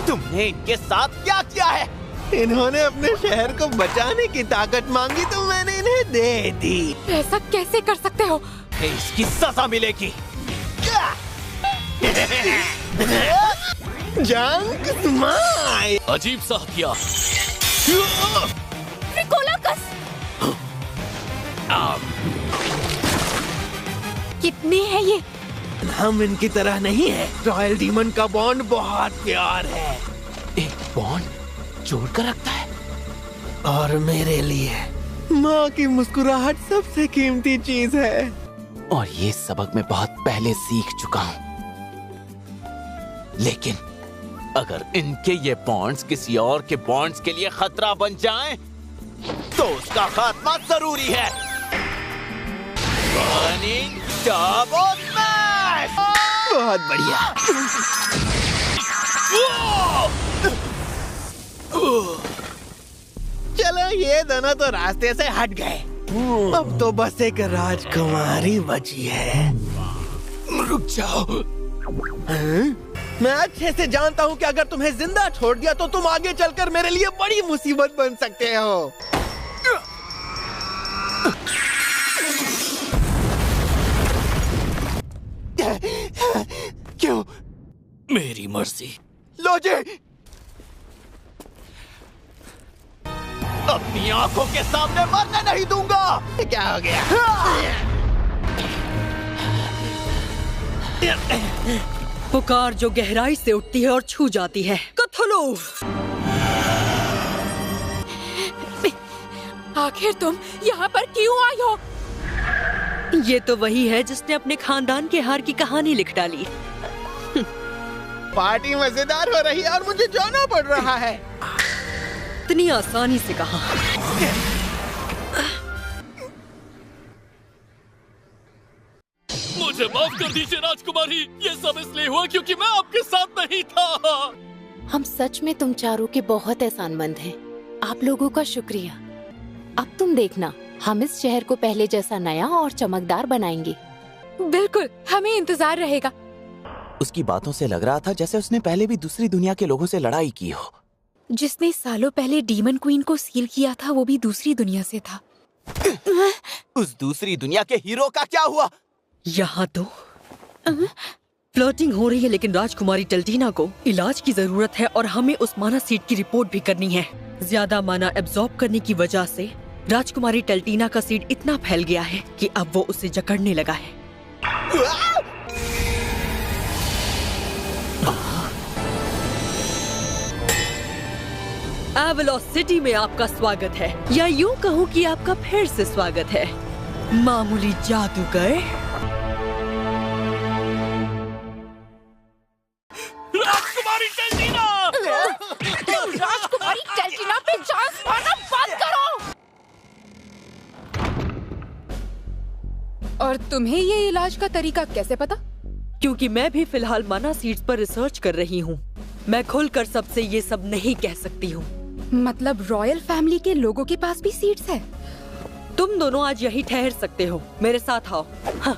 तुमने इनके साथ क्या किया है? इन्होंने अपने शहर को बचाने की ताकत मांगी तो मैंने इन्हें दे दी। ऐसा कैसे कर सकते हो? तुम्हें इसकी सजा मिलेगी। Junk smile. अजीब सा हथियार। ट्रिकोलाकस। कितने हैं ये? हम इनकी तरह नहीं है। रॉयल डीमन का बॉन्ड बहुत प्यार है। एक बॉन्ड जोड़ कर रखता है। और मेरे लिए माँ की मुस्कुराहट सबसे कीमती चीज है। और ये सबक मैं बहुत पहले सीख चुका हूं। लेकिन अगर इनके ये बॉन्ड्स किसी और के बॉन्ड्स के लिए खतरा बन जाएं, तो उसका खात्मा जरूरी है। Burning Turbo Smash! बहुत बढ़िया। चलो ये दोनों तो रास्ते से हट गए। अब तो बस एक राजकुमारी बची है। रुक जाओ। मैं अच्छे से जानता हूँ कि अगर तुम्हें जिंदा छोड़ दिया तो तुम आगे चलकर मेरे लिए बड़ी मुसीबत बन सकते हो। क्यों? मेरी मर्जी। लो जी, अपनी आंखों के सामने मरने नहीं दूंगा। क्या हो गया? पुकार जो गहराई से उठती है और छू जाती है। कथुलू! आखिर तुम यहाँ पर क्यों आई हो? ये तो वही है जिसने अपने खानदान के हार की कहानी लिख डाली। पार्टी मजेदार हो रही है और मुझे जाना पड़ रहा है। इतनी आसानी से कहा। मुझे माफ कर दीजिए राजकुमारी, ये सब इसलिए हुआ क्योंकि मैं आपके साथ नहीं था। हम सच में तुम चारों के बहुत एहसानमंद हैं। आप लोगों का शुक्रिया। अब तुम देखना, हम इस शहर को पहले जैसा नया और चमकदार बनाएंगे। बिल्कुल, हमें इंतजार रहेगा। उसकी बातों से लग रहा था जैसे उसने पहले भी दूसरी दुनिया के लोगों से लड़ाई की हो। जिसने सालों पहले डीमन क्वीन को सील किया था वो भी दूसरी दुनिया से था। उस दूसरी दुनिया के हीरो का क्या हुआ? यहाँ तो फ्लर्टिंग हो रही है, लेकिन राजकुमारी टल्टीना को इलाज की जरूरत है और हमें उस माना सीड की रिपोर्ट भी करनी है। ज्यादा माना एब्जॉर्ब करने की वजह से राजकुमारी टल्टीना का सीड इतना फैल गया है कि अब वो उसे जकड़ने लगा है। एवलोस सिटी में आपका स्वागत है, या यूं कहूँ कि आपका फिर से स्वागत है, मामूली जादूगर। राजकुमारी टल्टीना! राजकुमारी टल्टीना पे चांस मारना बंद करो। और तुम्हें ये इलाज का तरीका कैसे पता? क्योंकि मैं भी फिलहाल माना सीड्स पर रिसर्च कर रही हूँ। मैं खुलकर सबसे ये सब नहीं कह सकती हूँ। मतलब रॉयल फैमिली के लोगों के पास भी सीड्स है? तुम दोनों आज यही ठहर सकते हो, मेरे साथ आओ। हाँ।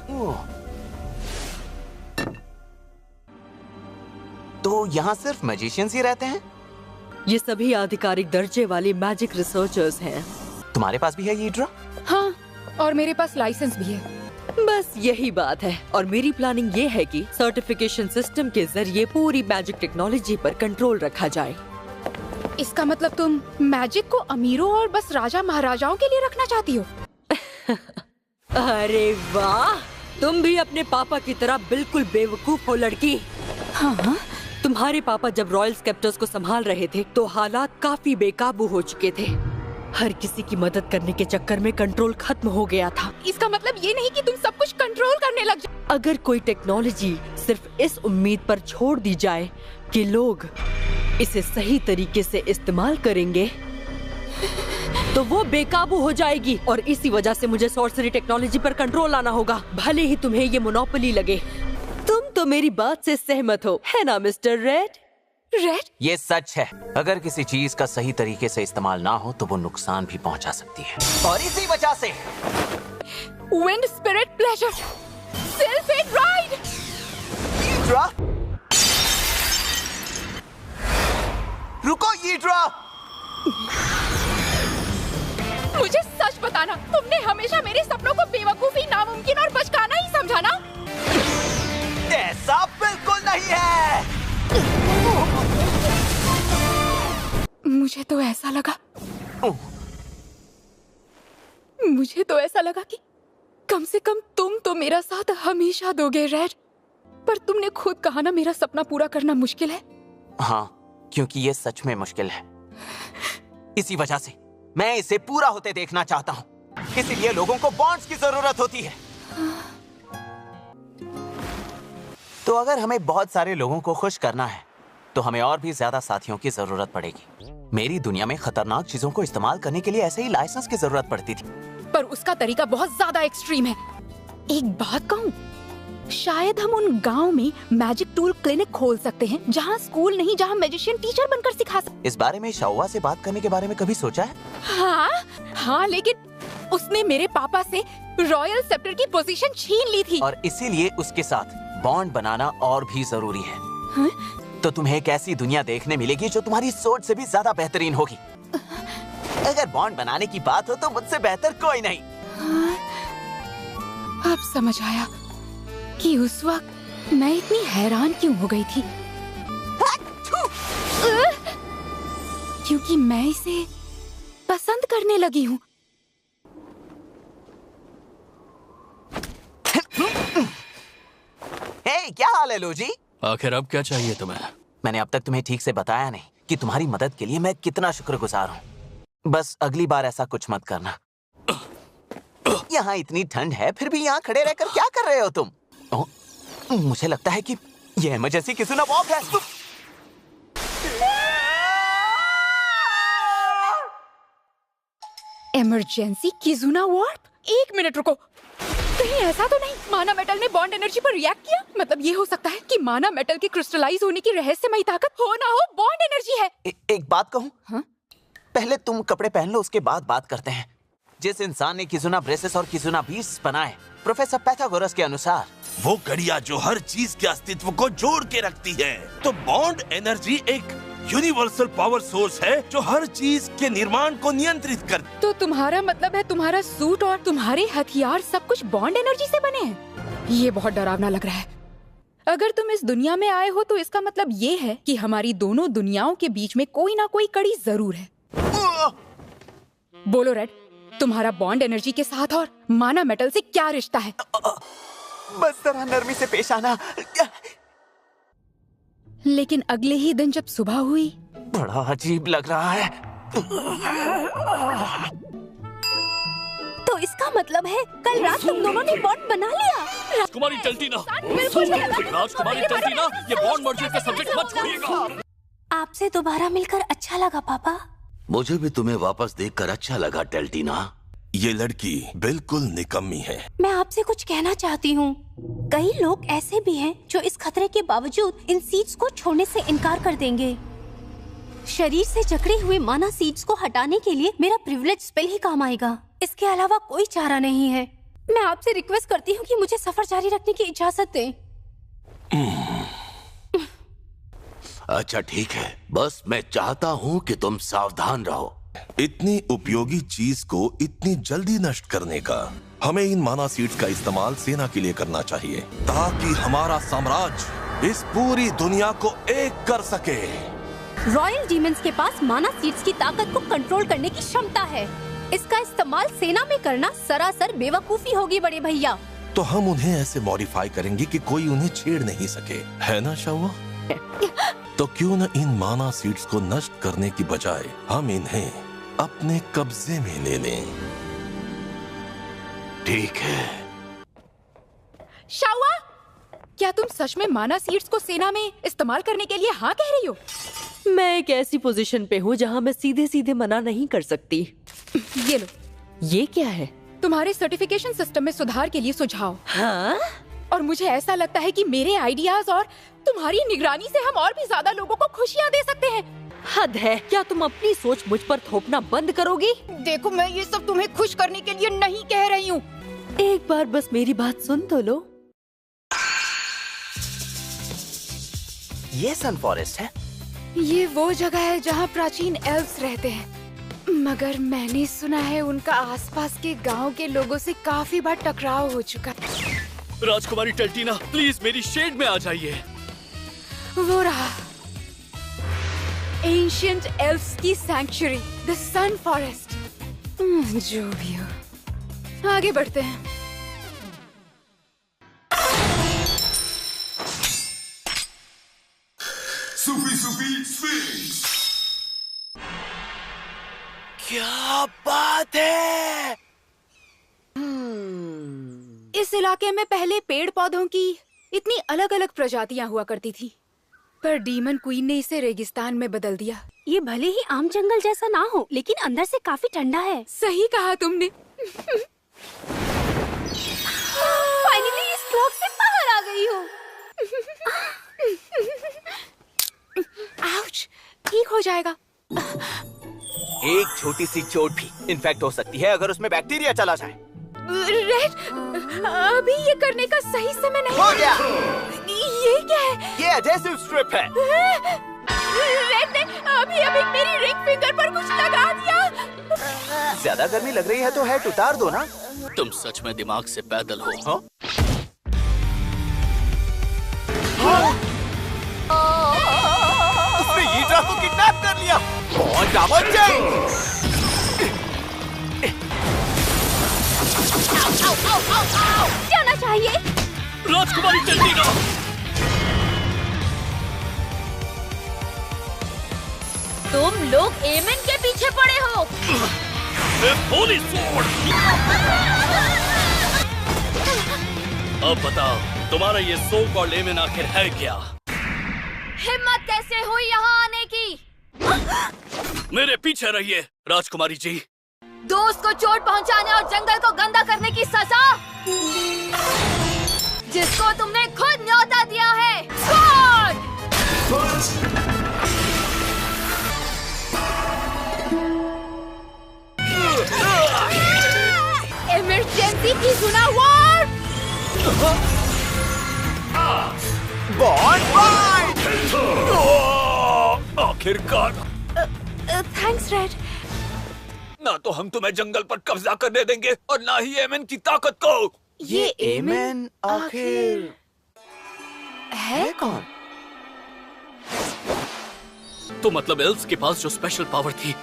तो यहाँ सिर्फ मैजिशियंस ही रहते हैं? ये सभी आधिकारिक दर्जे वाले मैजिक रिसर्चर्स हैं। तुम्हारे पास भी है ये ड्रा? हाँ, और मेरे पास लाइसेंस भी है। बस यही बात है। और मेरी प्लानिंग ये है कि सर्टिफिकेशन सिस्टम के जरिए पूरी मैजिक टेक्नोलॉजी पर कंट्रोल रखा जाए। इसका मतलब तुम मैजिक को अमीरों और बस राजा महाराजाओं के लिए रखना चाहती हो? अरे वाह, तुम भी अपने पापा की तरह बिल्कुल बेवकूफ हो लड़की। हाँ? तुम्हारे पापा जब रॉयल स्केप्टर्स को संभाल रहे थे तो हालात काफी बेकाबू हो चुके थे। हर किसी की मदद करने के चक्कर में कंट्रोल खत्म हो गया था। इसका मतलब ये नहीं कि तुम सब कुछ कंट्रोल करने लग जाओ। अगर कोई टेक्नोलॉजी सिर्फ इस उम्मीद पर छोड़ दी जाए कि लोग इसे सही तरीके से इस्तेमाल करेंगे तो वो बेकाबू हो जाएगी। और इसी वजह से मुझे सॉर्सरी टेक्नोलॉजी पर कंट्रोल लाना होगा, भले ही तुम्हें ये मोनोपोली लगे। तुम तो मेरी बात से सहमत हो, है ना मिस्टर रेड? रेड? ये सच है, अगर किसी चीज का सही तरीके से इस्तेमाल ना हो तो वो नुकसान भी पहुंचा सकती है। और इसी वजह से विंड स्पिरिट प्लेजर सिल्फेड राइड। रुको यीड्रा! मुझे सच बताना, तुमने हमेशा मेरे सपनों को बेवकूफी, नामुमकिन और बचकाना ही समझाना। ऐसा बिल्कुल नहीं है। मुझे तो ऐसा लगा कि कम से कम तुम तो मेरा साथ हमेशा दोगे रेड। पर तुमने खुद कहा ना मेरा सपना पूरा करना मुश्किल है। हाँ, क्योंकि ये सच में मुश्किल है। इसी वजह से मैं इसे पूरा होते देखना चाहता हूँ। इसीलिए लोगों को बॉन्ड्स की जरूरत होती है। तो अगर हमें बहुत सारे लोगों को खुश करना है तो हमें और भी ज्यादा साथियों की जरूरत पड़ेगी। मेरी दुनिया में खतरनाक चीजों को इस्तेमाल करने के लिए ऐसे ही लाइसेंस की जरूरत पड़ती थी, पर उसका तरीका बहुत ज्यादा एक्सट्रीम है। एक बात कहूँ, शायद हम उन गांव में मैजिक टूल क्लिनिक खोल सकते हैं जहाँ स्कूल नहीं, जहाँ मैजिशियन टीचर बनकर सिखा सकते। इस बारे में शाओवा से बात करने के बारे में कभी सोचा है? हाँ, लेकिन उसने मेरे पापा से रॉयल सेप्टर की पोजीशन छीन ली थी। और इसीलिए उसके साथ बॉन्ड बनाना और भी जरूरी है। हाँ? तो तुम्हें एक ऐसी दुनिया देखने मिलेगी जो तुम्हारी सोच से भी ज्यादा बेहतरीन होगी। अगर बॉन्ड बनाने की बात हो तो मुझसे बेहतर कोई नहीं। अब समझ आया कि उस वक्त मैं इतनी हैरान क्यों हो गई थी। क्योंकि मैं इसे पसंद करने लगी हूँ। हे, क्या हाल है लोजी? आखिर अब क्या चाहिए तुम्हें? मैंने अब तक तुम्हें ठीक से बताया नहीं कि तुम्हारी मदद के लिए मैं कितना शुक्रगुजार हूँ। बस अगली बार ऐसा कुछ मत करना। यहाँ इतनी ठंड है फिर भी यहाँ खड़े रहकर क्या कर रहे हो तुम? मुझे लगता है कि ये इमरजेंसी किजुना वॉर्प है। Emergency Kizuna warp? 1 मिनट रुको, कहीं ऐसा तो नहीं माना मेटल ने बॉन्ड एनर्जी पर रिएक्ट किया? मतलब ये हो सकता है कि माना मेटल के क्रिस्टलाइज होने की रहस्यमयी ताकत हो ना हो बॉन्ड एनर्जी है। एक बात कहूँ? हाँ? पहले तुम कपड़े पहन लो, उसके बाद बात करते हैं। जिस इंसान ने किजुना ब्रेसेस और किजुना बीड्स बनाए, प्रोफेसर पैथागोरस के अनुसार, वो कड़िया जो हर चीज के अस्तित्व को जोड़ के रखती है। तो बॉन्ड एनर्जी एक यूनिवर्सल पावर सोर्स है जो हर चीज के निर्माण को नियंत्रित कर। तो तुम्हारा मतलब है तुम्हारा सूट और तुम्हारे हथियार सब कुछ बॉन्ड एनर्जी से बने हैं? ये बहुत डरावना लग रहा है। अगर तुम इस दुनिया में आए हो तो इसका मतलब ये है कि हमारी दोनों दुनियाओं के बीच में कोई ना कोई कड़ी जरूर है। बोलो रेड, तुम्हारा बॉन्ड एनर्जी के साथ और माना मेटल से क्या रिश्ता है? बस जरा नरमी से पेश आना। लेकिन अगले ही दिन जब सुबह हुई, बड़ा अजीब लग रहा है। तो इसका मतलब है कल रात तुम दोनों ने बॉन्ड बना लिया। राजकुमारी टेल्टिना, राजकुमारी टेल्टिना, ये बॉन्ड मर्जर का सब्जेक्ट मत छोड़िएगा। आपसे दोबारा मिलकर अच्छा लगा पापा। मुझे भी तुम्हें वापस देखकर अच्छा लगा टेल्टिना। ये लड़की बिल्कुल निकम्मी है। मैं आपसे कुछ कहना चाहती हूँ। कई लोग ऐसे भी हैं जो इस खतरे के बावजूद इन सीड्स को छोड़ने से इनकार कर देंगे। शरीर से जकड़े हुए माना सीड्स को हटाने के लिए मेरा प्रिविलेज स्पेल ही काम आएगा। इसके अलावा कोई चारा नहीं है। मैं आपसे रिक्वेस्ट करती हूँ कि मुझे सफर जारी रखने की इजाजत दें। अच्छा ठीक है, बस मैं चाहता हूँ कि तुम सावधान रहो। इतनी उपयोगी चीज को इतनी जल्दी नष्ट करने का हमें इन माना सीड्स का इस्तेमाल सेना के लिए करना चाहिए, ताकि हमारा साम्राज्य इस पूरी दुनिया को एक कर सके। रॉयल डीमंस के पास माना सीड्स की ताकत को कंट्रोल करने की क्षमता है। इसका इस्तेमाल सेना में करना सरासर बेवकूफी होगी बड़े भैया। तो हम उन्हें ऐसे मॉडिफाई करेंगे कि कोई उन्हें छेड़ नहीं सके, है ना शावा? तो क्यों न इन माना सीड्स को नष्ट करने की बजाय हम इन्हें अपने कब्जे में ले लें। ठीक है। शावा, क्या तुम सच में माना सीड्स को सेना में इस्तेमाल करने के लिए हाँ कह रही हो? मैं एक ऐसी पोजीशन पे हूँ जहाँ मैं सीधे सीधे मना नहीं कर सकती। ये लो। ये क्या है? तुम्हारे सर्टिफिकेशन सिस्टम में सुधार के लिए सुझाव। हाँ? और मुझे ऐसा लगता है कि मेरे आइडियाज और तुम्हारी निगरानी से हम और भी ज्यादा लोगों को खुशियाँ दे सकते हैं। हद है, क्या तुम अपनी सोच मुझ पर थोपना बंद करोगी? देखो, मैं ये सब तुम्हें खुश करने के लिए नहीं कह रही हूँ। एक बार बस मेरी बात सुन तो लो। ये सन फॉरेस्ट है? ये वो जगह है जहाँ प्राचीन एल्व्स रहते हैं, मगर मैंने सुना है उनका आसपास के गांव के लोगों से काफी बार टकराव हो चुका है। राजकुमारी टल्टीना, प्लीज मेरी शेड में आ जाइए। वो रहा एंशिएंट एल्फ्स की सैंक्चुरी, द सन फॉरेस्ट। जो भी हो, आगे बढ़ते हैं। सूफी सूफी स्फिंक्स। क्या बात है! इस इलाके में पहले पेड़ पौधों की इतनी अलग अलग प्रजातियां हुआ करती थी, पर डीमन क्वीन ने इसे रेगिस्तान में बदल दिया। ये भले ही आम जंगल जैसा ना हो, लेकिन अंदर से काफी ठंडा है। सही कहा तुमने। फाइनली इस क्लॉक से बाहर आ गई हूँ। आउच, ठीक हो जाएगा। एक छोटी सी चोट भी इन्फेक्ट हो सकती है अगर उसमें बैक्टीरिया चला जाए। रेड, अभी ये करने का सही समय नहीं। हो गया। ये क्या है? ये एडहेसिव स्ट्रिप है। रेड ने अभी मेरी रिंग फिंगर पर कुछ लगा दिया। ज्यादा गर्मी लग रही है तो हैट उतार दो ना। तुम सच में दिमाग से पैदल हो? उसने हीड्रा को किडनैप कर लिया। और डामर जाना चाहिए। राजकुमारी टल्टीना, तुम लोग एमन के पीछे पड़े हो। होली स्वॉर्ड। अब बताओ, तुम्हारा ये सो कॉल्ड एमन आखिर है क्या? हिम्मत कैसे हुई यहाँ आने की? मेरे पीछे रहिए राजकुमारी जी। दोस्त को चोट पहुँचाने और जंगल को गंदा करने की सजा, जिसको तुमने खुद न्योता दिया है। इमरजेंसी की सुना वॉर। Bond fight. आखिरकार। Thanks Red. ना तो हम तुम्हें जंगल पर कब्जा करने देंगे और ना ही एमन की ताकत को। ये एमन आखिर है कौन? तो मतलब एल्व्स के पास जो स्पेशल पावर थी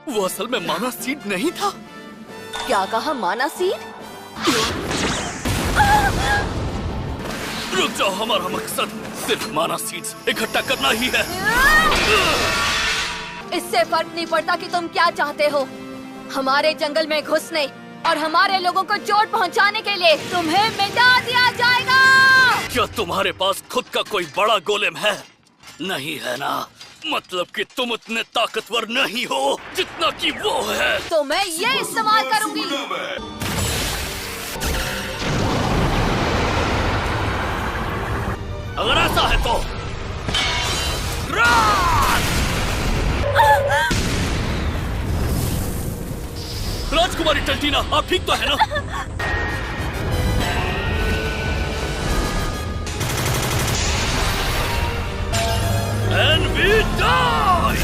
वो असल में माना सीड नहीं था? क्या कहा, माना सीड? रुक जाओ, हमारा मकसद सिर्फ माना सीड्स इकट्ठा करना ही है। इससे फर्क नहीं पड़ता कि तुम क्या चाहते हो। हमारे जंगल में घुसने और हमारे लोगों को चोट पहुंचाने के लिए तुम्हें मिटा दिया जाएगा। क्या तुम्हारे पास खुद का कोई बड़ा गोलेम है? नहीं है ना? मतलब कि तुम उतने ताकतवर नहीं हो जितना कि वो है। तो मैं ये इस्तेमाल करूंगी। अगर ऐसा है तो राजकुमारी टल्टीना, आप ठीक तो है ना? And we die!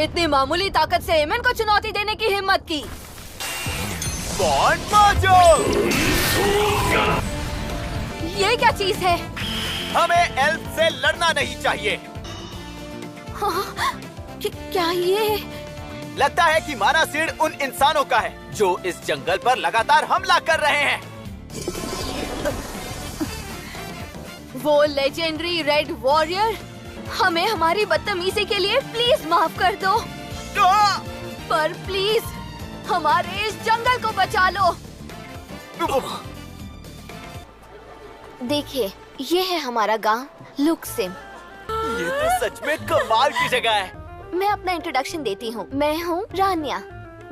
इतनी मामूली ताकत से एमन को चुनौती देने की हिम्मत की। Bond mojo. ये क्या चीज है? हमें एल्फ से लड़ना नहीं चाहिए। क्या ये? लगता है कि माना सीड उन इंसानों का है जो इस जंगल पर लगातार हमला कर रहे हैं। वो लेजेंडरी रेड वॉरियर, हमें हमारी बदतमीजी के लिए प्लीज माफ कर दो। पर प्लीज हमारे इस जंगल को बचा लो। देखिए, ये है हमारा गांव लुक्सिम। ये तो सच में कमाल की जगह है। मैं अपना इंट्रोडक्शन देती हूँ। मैं हूँ रान्या,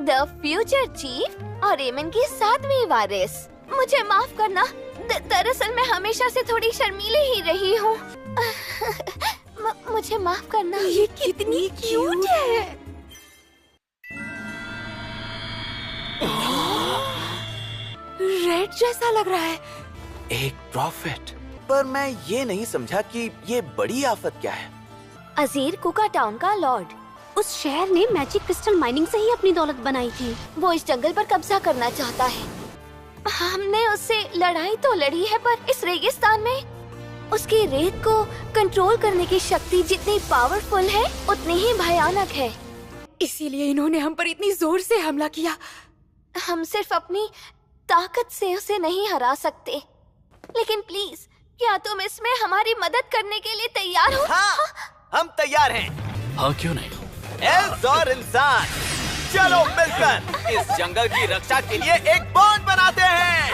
द फ्यूचर चीफ और एमन की 7वीं वारिस। मुझे माफ करना, दरअसल मैं हमेशा से थोड़ी शर्मीली ही रही हूँ। मुझे माफ करना। ये कितनी क्यूट है। रेड जैसा लग रहा है। एक प्रॉफिट। पर मैं ये नहीं समझा कि ये बड़ी आफत क्या है। अजीर कुका टाउन का लॉर्ड, उस शहर ने मैजिक क्रिस्टल माइनिंग से ही अपनी दौलत बनाई थी। वो इस जंगल पर कब्जा करना चाहता है। हमने उससे लड़ाई तो लड़ी है, पर इस रेगिस्तान में उसकी रेत को कंट्रोल करने की शक्ति जितनी पावरफुल है उतनी ही भयानक है। इसीलिए इन्होंने हम पर इतनी जोर से हमला किया। हम सिर्फ अपनी ताकत से उसे नहीं हरा सकते, लेकिन प्लीज क्या तुम इसमें हमारी मदद करने के लिए तैयार हो? हाँ, हम तैयार हैं। हाँ, क्यों नहीं? एल्स और इंसान, चलो मिलकर इस जंगल की रक्षा के लिए एक बॉन्ड बनाते हैं।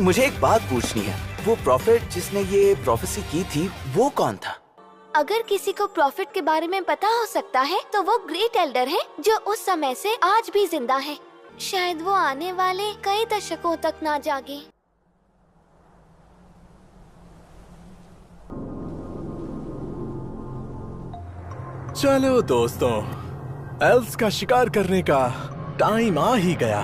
मुझे एक बात पूछनी है, वो प्रॉफिट जिसने ये प्रोफेसी की थी वो कौन था? अगर किसी को प्रॉफिट के बारे में पता हो सकता है तो वो ग्रेट एल्डर है जो उस समय से आज भी जिंदा है। शायद वो आने वाले कई दशकों तक ना जागे। चलो दोस्तों, एल्स का शिकार करने का टाइम आ ही गया।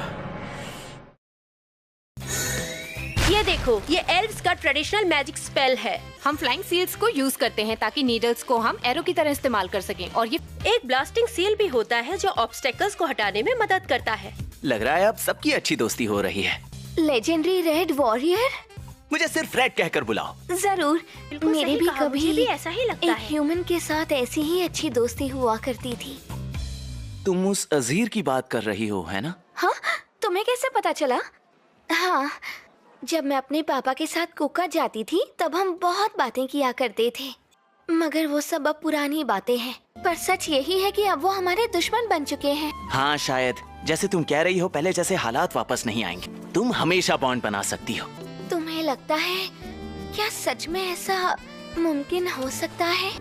ये देखो, ये एल्व्स का ट्रेडिशनल मैजिक स्पेल है। हम फ्लाइंग सील्स को यूज करते हैं ताकि नीडल्स को हम एरो की तरह इस्तेमाल कर सकें, और ये एक ब्लास्टिंग सील भी होता है जो ऑब्स्टेकल्स को हटाने में मदद करता है। लग रहा है अब सबकी अच्छी दोस्ती हो रही है। लेजेंडरी रेड वॉरियर, मुझे सिर्फ रेड कहकर बुलाओ। जरूर। मेरे भी कभी मुझे भी ऐसा ही लगता एक है। ह्यूमन के साथ ऐसी ही अच्छी दोस्ती हुआ करती थी। तुम उस अजीर की बात कर रही हो, है ना? हाँ, तुम्हें कैसे पता चला? हाँ, जब मैं अपने पापा के साथ कोका जाती थी तब हम बहुत बातें किया करते थे, मगर वो सब अब पुरानी बातें हैं। पर सच यही है कि अब वो हमारे दुश्मन बन चुके हैं। हाँ, शायद जैसे तुम कह रही हो, पहले जैसे हालात वापस नहीं आएंगे। तुम हमेशा बॉन्ड बना सकती हो। तुम्हें लगता है क्या सच में ऐसा मुमकिन हो सकता है?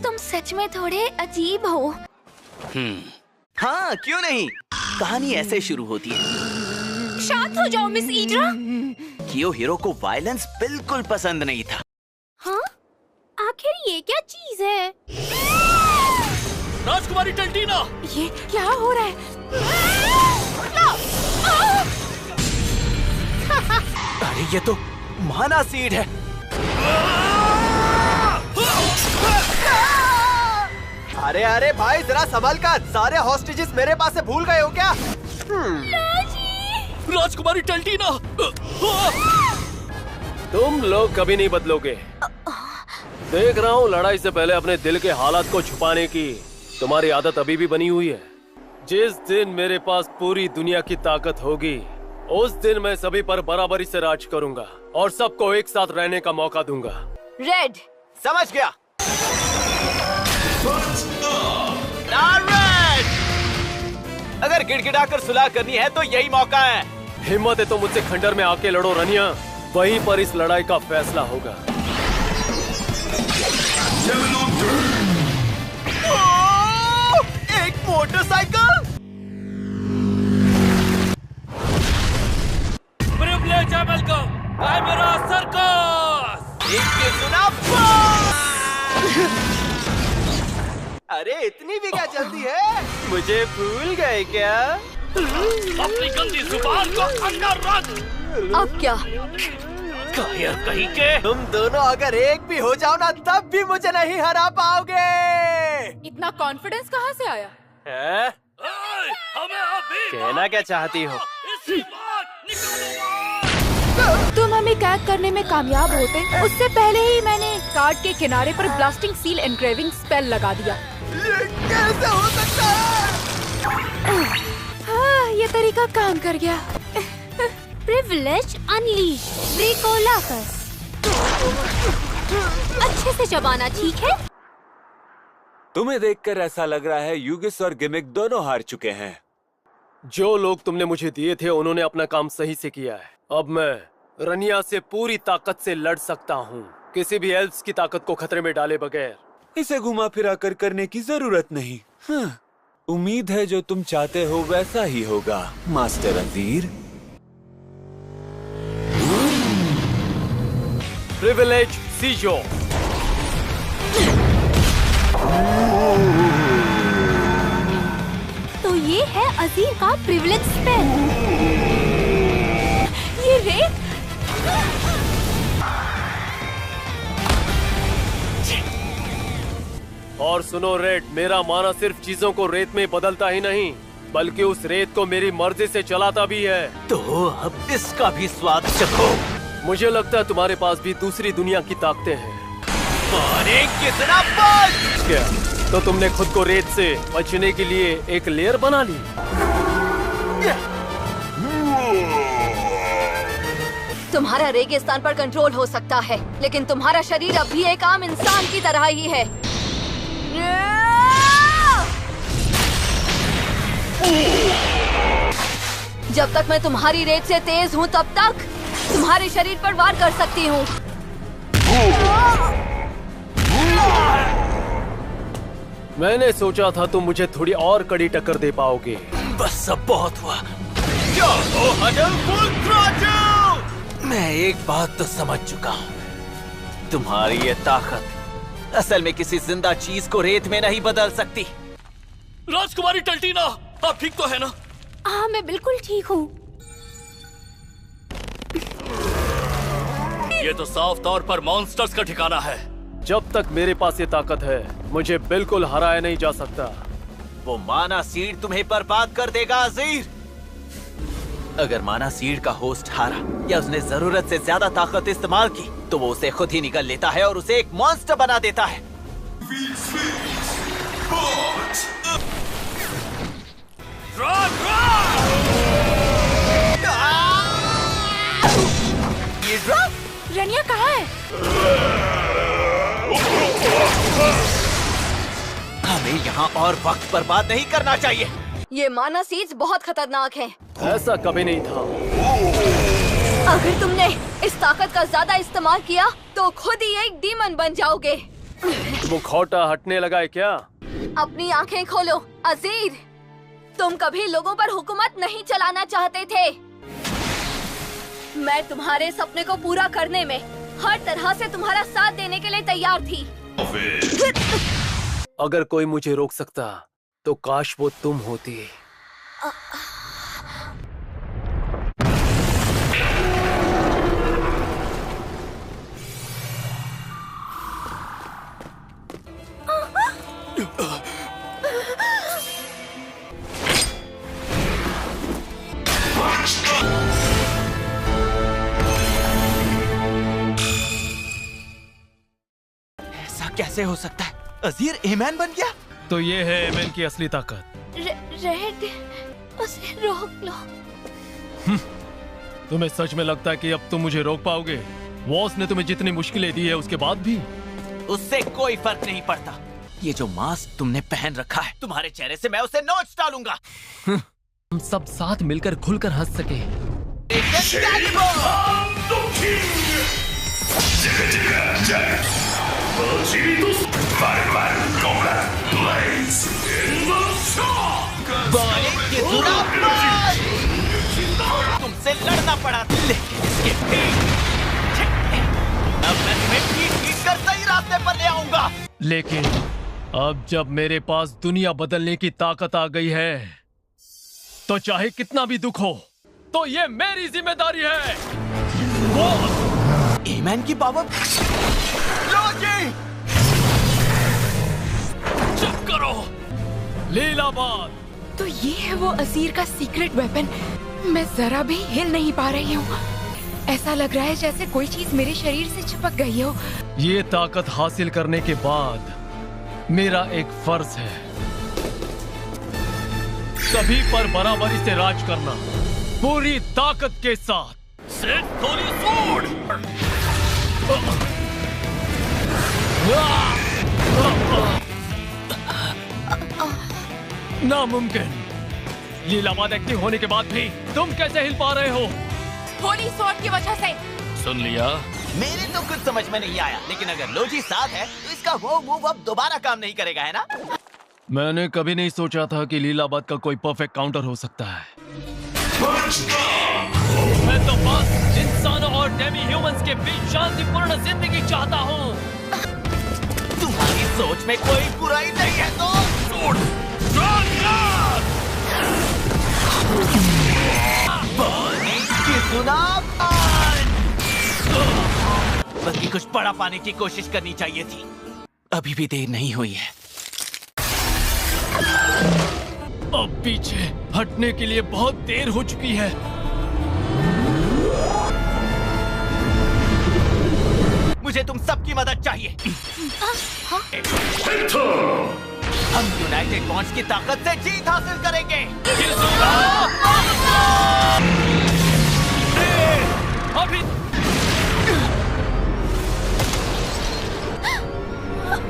तुम सच में थोड़े अजीब हो। हाँ, क्यों नहीं? कहानी ऐसे शुरू होती है। शांत हो जाओ मिस ईड्रा। कियोहिरो को वायलेंस बिल्कुल पसंद नहीं था। हाँ? आखिर ये क्या चीज है? राजकुमारी टल्टीना! ये क्या हो रहा है? अरे ये तो माना सीड है। अरे अरे भाई, जरा संभल कर। सारे हॉस्टेजेस मेरे पास से भूल गए हो क्या? राजकुमारी टल्टीना! तुम लोग कभी नहीं बदलोगे। देख रहा हूँ लड़ाई से पहले अपने दिल के हालात को छुपाने की तुम्हारी आदत अभी भी बनी हुई है। जिस दिन मेरे पास पूरी दुनिया की ताकत होगी उस दिन मैं सभी पर बराबरी से राज करूंगा और सबको एक साथ रहने का मौका दूंगा। रेड, समझ गया। ना रेड, अगर गिड़गिड़ाकर सुलह करनी है तो यही मौका है। हिम्मत है तो मुझसे खंडर में आके लड़ो रनिया, वहीं पर इस लड़ाई का फैसला होगा। एक मोटरसाइकिल! प्रिविलेज है वेलकम, मेरा सर्कस! एक सुना। अरे इतनी भी क्या जल्दी है? मुझे भूल गए क्या? अपनी गंदी जुबान को अंदर रख। अब क्या? कायर कहीं के! तुम दोनों अगर एक भी हो जाओ ना तब भी मुझे नहीं हरा पाओगे। इतना कॉन्फिडेंस कहाँ से आया? है? हमें अभी कहना क्या चाहती हो? तुम हमें कैद करने में कामयाब होते उससे पहले ही मैंने कार्ड के किनारे पर ब्लास्टिंग सील एनग्रेविंग स्पेल लगा दिया। ये कैसे हो सकता है? हाँ, ये तरीका काम कर गया। प्रिविलेज अनलीश, ब्रिकोलाकस। अच्छे से चबाना, ठीक है? तुम्हें देखकर ऐसा लग रहा है यूगिस और गिमिक दोनों हार चुके हैं। जो लोग तुमने मुझे दिए थे उन्होंने अपना काम सही से किया है। अब मैं रनिया से पूरी ताकत से लड़ सकता हूँ, किसी भी एल्व्स की ताकत को खतरे में डाले बगैर। इसे घुमा फिरा कर करने की जरूरत नहीं। हाँ, उम्मीद है जो तुम चाहते हो वैसा ही होगा मास्टर अजीर। प्रिविलेज सीजो। तो ये है अजीर का प्रिविलेज स्पेल। ये रेत? और सुनो रेड, मेरा माना सिर्फ चीजों को रेत में बदलता ही नहीं बल्कि उस रेत को मेरी मर्जी से चलाता भी है। तो अब इसका भी स्वाद चखो। मुझे लगता है तुम्हारे पास भी दूसरी दुनिया की ताकतें हैं। अरे कितना बल! क्या तो तुमने खुद को रेत से बचने के लिए एक लेयर बना ली? तुम्हारा रेगिस्तान पर कंट्रोल हो सकता है, लेकिन तुम्हारा शरीर अब भी एक आम इंसान की तरह ही है। जब तक मैं तुम्हारी रेत से तेज हूँ तब तक तुम्हारे शरीर पर वार कर सकती हूँ। मैंने सोचा था तुम मुझे थोड़ी और कड़ी टक्कर दे पाओगे। बस अब बहुत हुआ। मैं एक बात तो समझ चुका हूँ, तुम्हारी ये ताकत असल में किसी जिंदा चीज को रेत में नहीं बदल सकती। राजकुमारी टल्टीना, आप ठीक तो है ना? हाँ, मैं बिल्कुल ठीक हूँ। ये तो साफ तौर पर मॉन्स्टर्स का ठिकाना है। जब तक मेरे पास ये ताकत है, मुझे बिल्कुल हराया नहीं जा सकता। वो माना सीड तुम्हें बर्बाद कर देगा अजीर। अगर माना सीड का होस्ट हारा या उसने जरूरत से ज्यादा ताकत इस्तेमाल की, तो वो उसे खुद ही निगल लेता है और उसे एक मॉन्स्टर बना देता है। ये रनिया कहाँ है? हमें यहाँ और वक्त बर्बाद नहीं करना चाहिए। ये माना सीड्स बहुत खतरनाक हैं। ऐसा कभी नहीं था। अगर तुमने इस ताकत का ज्यादा इस्तेमाल किया तो खुद ही एक डीमन बन जाओगे। मुखौटा हटने लगा है क्या? अपनी आंखें खोलो अजीर। तुम कभी लोगों पर हुकूमत नहीं चलाना चाहते थे। मैं तुम्हारे सपने को पूरा करने में हर तरह से तुम्हारा साथ देने के लिए तैयार थी। अगर कोई मुझे रोक सकता तो काश वो तुम होती। ऐसा कैसे हो सकता है? अजीर एमैन बन गया? तो ये है एमैन की असली ताकत। रेड, उसे रोक लो। तुम्हें सच में लगता है कि अब तुम मुझे रोक पाओगे? वॉस ने तुम्हें जितनी मुश्किलें दी है उसके बाद भी? उससे कोई फर्क नहीं पड़ता। ये जो मास्क तुमने पहन रखा है, तुम्हारे चेहरे से मैं उसे नोच डालूंगा। हम सब साथ मिलकर खुलकर हंस सके। तुमसे लड़ना पड़ा, लेकिन इसके अब मैं तुम्हें पीट कर सही रास्ते पर ले आऊंगा। लेकिन अब जब मेरे पास दुनिया बदलने की ताकत आ गई है, तो चाहे कितना भी दुख हो, तो ये मेरी जिम्मेदारी है। वो एमैन की पावर। चुप करो, लीलाबाद। तो ये है वो अजीर का सीक्रेट वेपन। मैं जरा भी हिल नहीं पा रही हूँ। ऐसा लग रहा है जैसे कोई चीज मेरे शरीर से चिपक गई हो। ये ताकत हासिल करने के बाद मेरा एक फर्ज है, सभी पर बराबरी से राज करना, पूरी ताकत के साथ। नामुमकिन। लीलाबाद एक्टिव होने के बाद भी तुम कैसे हिल पा रहे हो? होली स्वॉर्ड की वजह से। सुन लिया? मेरे तो कुछ समझ में नहीं आया, लेकिन अगर लोजी साथ है तो इसका वो मूव अब दोबारा काम नहीं करेगा, है ना? मैंने कभी नहीं सोचा था कि लीलाबाद का कोई परफेक्ट काउंटर हो सकता है। मैं तो बस इंसानों और डेमी ह्यूमंस के बीच शांतिपूर्ण जिंदगी चाहता हूँ। तुम्हारी सोच में कोई बुराई नहीं है तो बल्कि कुछ बड़ा पाने की कोशिश करनी चाहिए थी। अभी भी देर नहीं हुई है। अब पीछे हटने के लिए बहुत देर हो चुकी है। मुझे तुम सबकी मदद चाहिए। हम यूनाइटेड बॉन्ड्स की ताकत से जीत हासिल करेंगे। अभी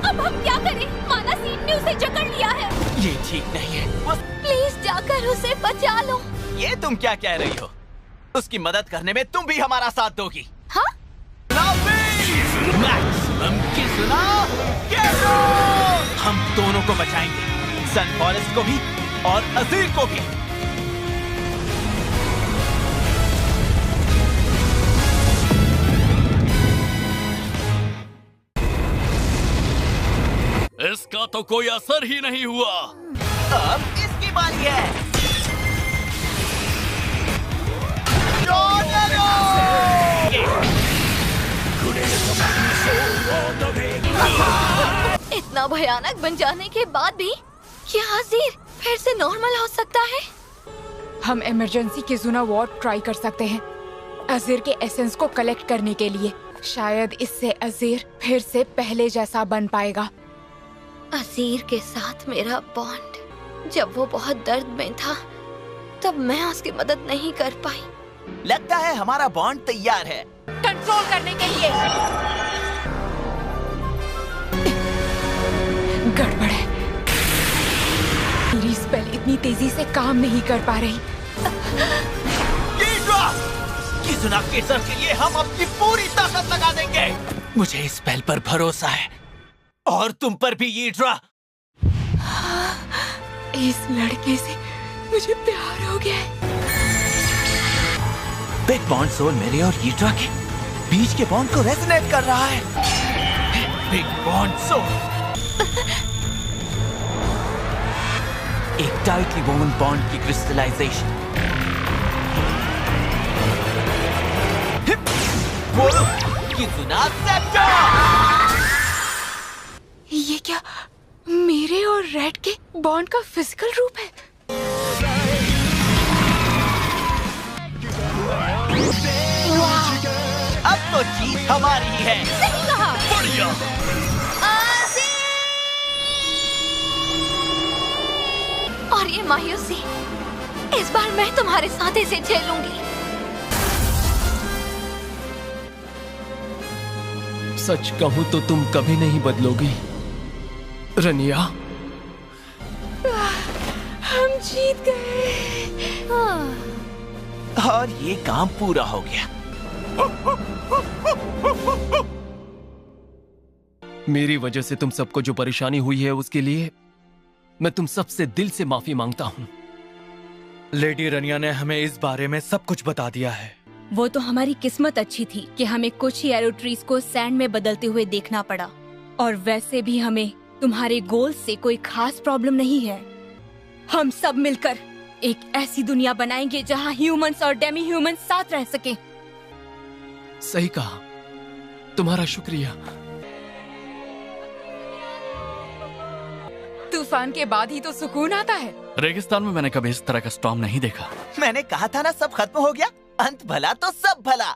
अब हम क्या करें? माना सीट ने उसे जकड़ लिया है। ये ठीक नहीं है। प्लीज जाकर उसे बचा लो। ये तुम क्या कह रही हो? उसकी मदद करने में तुम भी हमारा साथ दोगी? हाँ? हम दोनों को बचाएंगे, सन फॉरेस्ट को भी और अजीर को भी। इसका तो कोई असर ही नहीं हुआ। अब इसकी बारी है। इतना भयानक बन जाने के बाद भी क्या अजीर फिर से नॉर्मल हो सकता है? हम इमरजेंसी किजुना वार्प ट्राई कर सकते हैं अजीर के एसेंस को कलेक्ट करने के लिए। शायद इससे अजीर फिर से पहले जैसा बन पाएगा। अजीर के साथ मेरा बॉन्ड, जब वो बहुत दर्द में था तब मैं उसकी मदद नहीं कर पाई। लगता है हमारा बॉन्ड तैयार है कंट्रोल करने के लिए। गड़बड़ है, मेरी स्पेल इतनी तेजी से काम नहीं कर पा रही। किजुना केसर के लिए हम अपनी पूरी ताकत लगा देंगे। मुझे इस स्पेल पर भरोसा है और तुम पर भी, यीड्रा। इस लड़के से मुझे प्यार हो गया है। बिग बॉन्ड सोल मेरे और यीड्रा के बीच के बॉन्ड को रेजोनेट कर रहा है। बिग बॉन्ड सोल एक टाइटली वोवन बॉन्ड की क्रिस्टलाइजेशन। किजुना सेप्टर। ये क्या मेरे और रेड के बॉन्ड का फिजिकल रूप है? अब तो जीत हमारी ही है। सही कहा। बढ़िया। और ये मायूसी, इस बार मैं तुम्हारे साथ इसे झेलूंगी। सच कहूं तो तुम कभी नहीं बदलोगी रनिया। हम जीत गए। और ये काम पूरा हो गया। मेरी वजह से तुम सबको जो परेशानी हुई है उसके लिए मैं तुम सबसे दिल से माफी मांगता हूँ। लेडी रनिया ने हमें इस बारे में सब कुछ बता दिया है। वो तो हमारी किस्मत अच्छी थी कि हमें कुछ ही एरो ट्रीज को सैंड में बदलते हुए देखना पड़ा। और वैसे भी हमें तुम्हारे गोल से कोई खास प्रॉब्लम नहीं है। हम सब मिलकर एक ऐसी दुनिया बनाएंगे जहाँ ह्यूमंस और डेमी ह्यूमंस साथ रह सके। सही कहा, तुम्हारा शुक्रिया। तूफान के बाद ही तो सुकून आता है। रेगिस्तान में मैंने कभी इस तरह का स्टॉर्म नहीं देखा। मैंने कहा था ना, सब खत्म हो गया। अंत भला तो सब भला।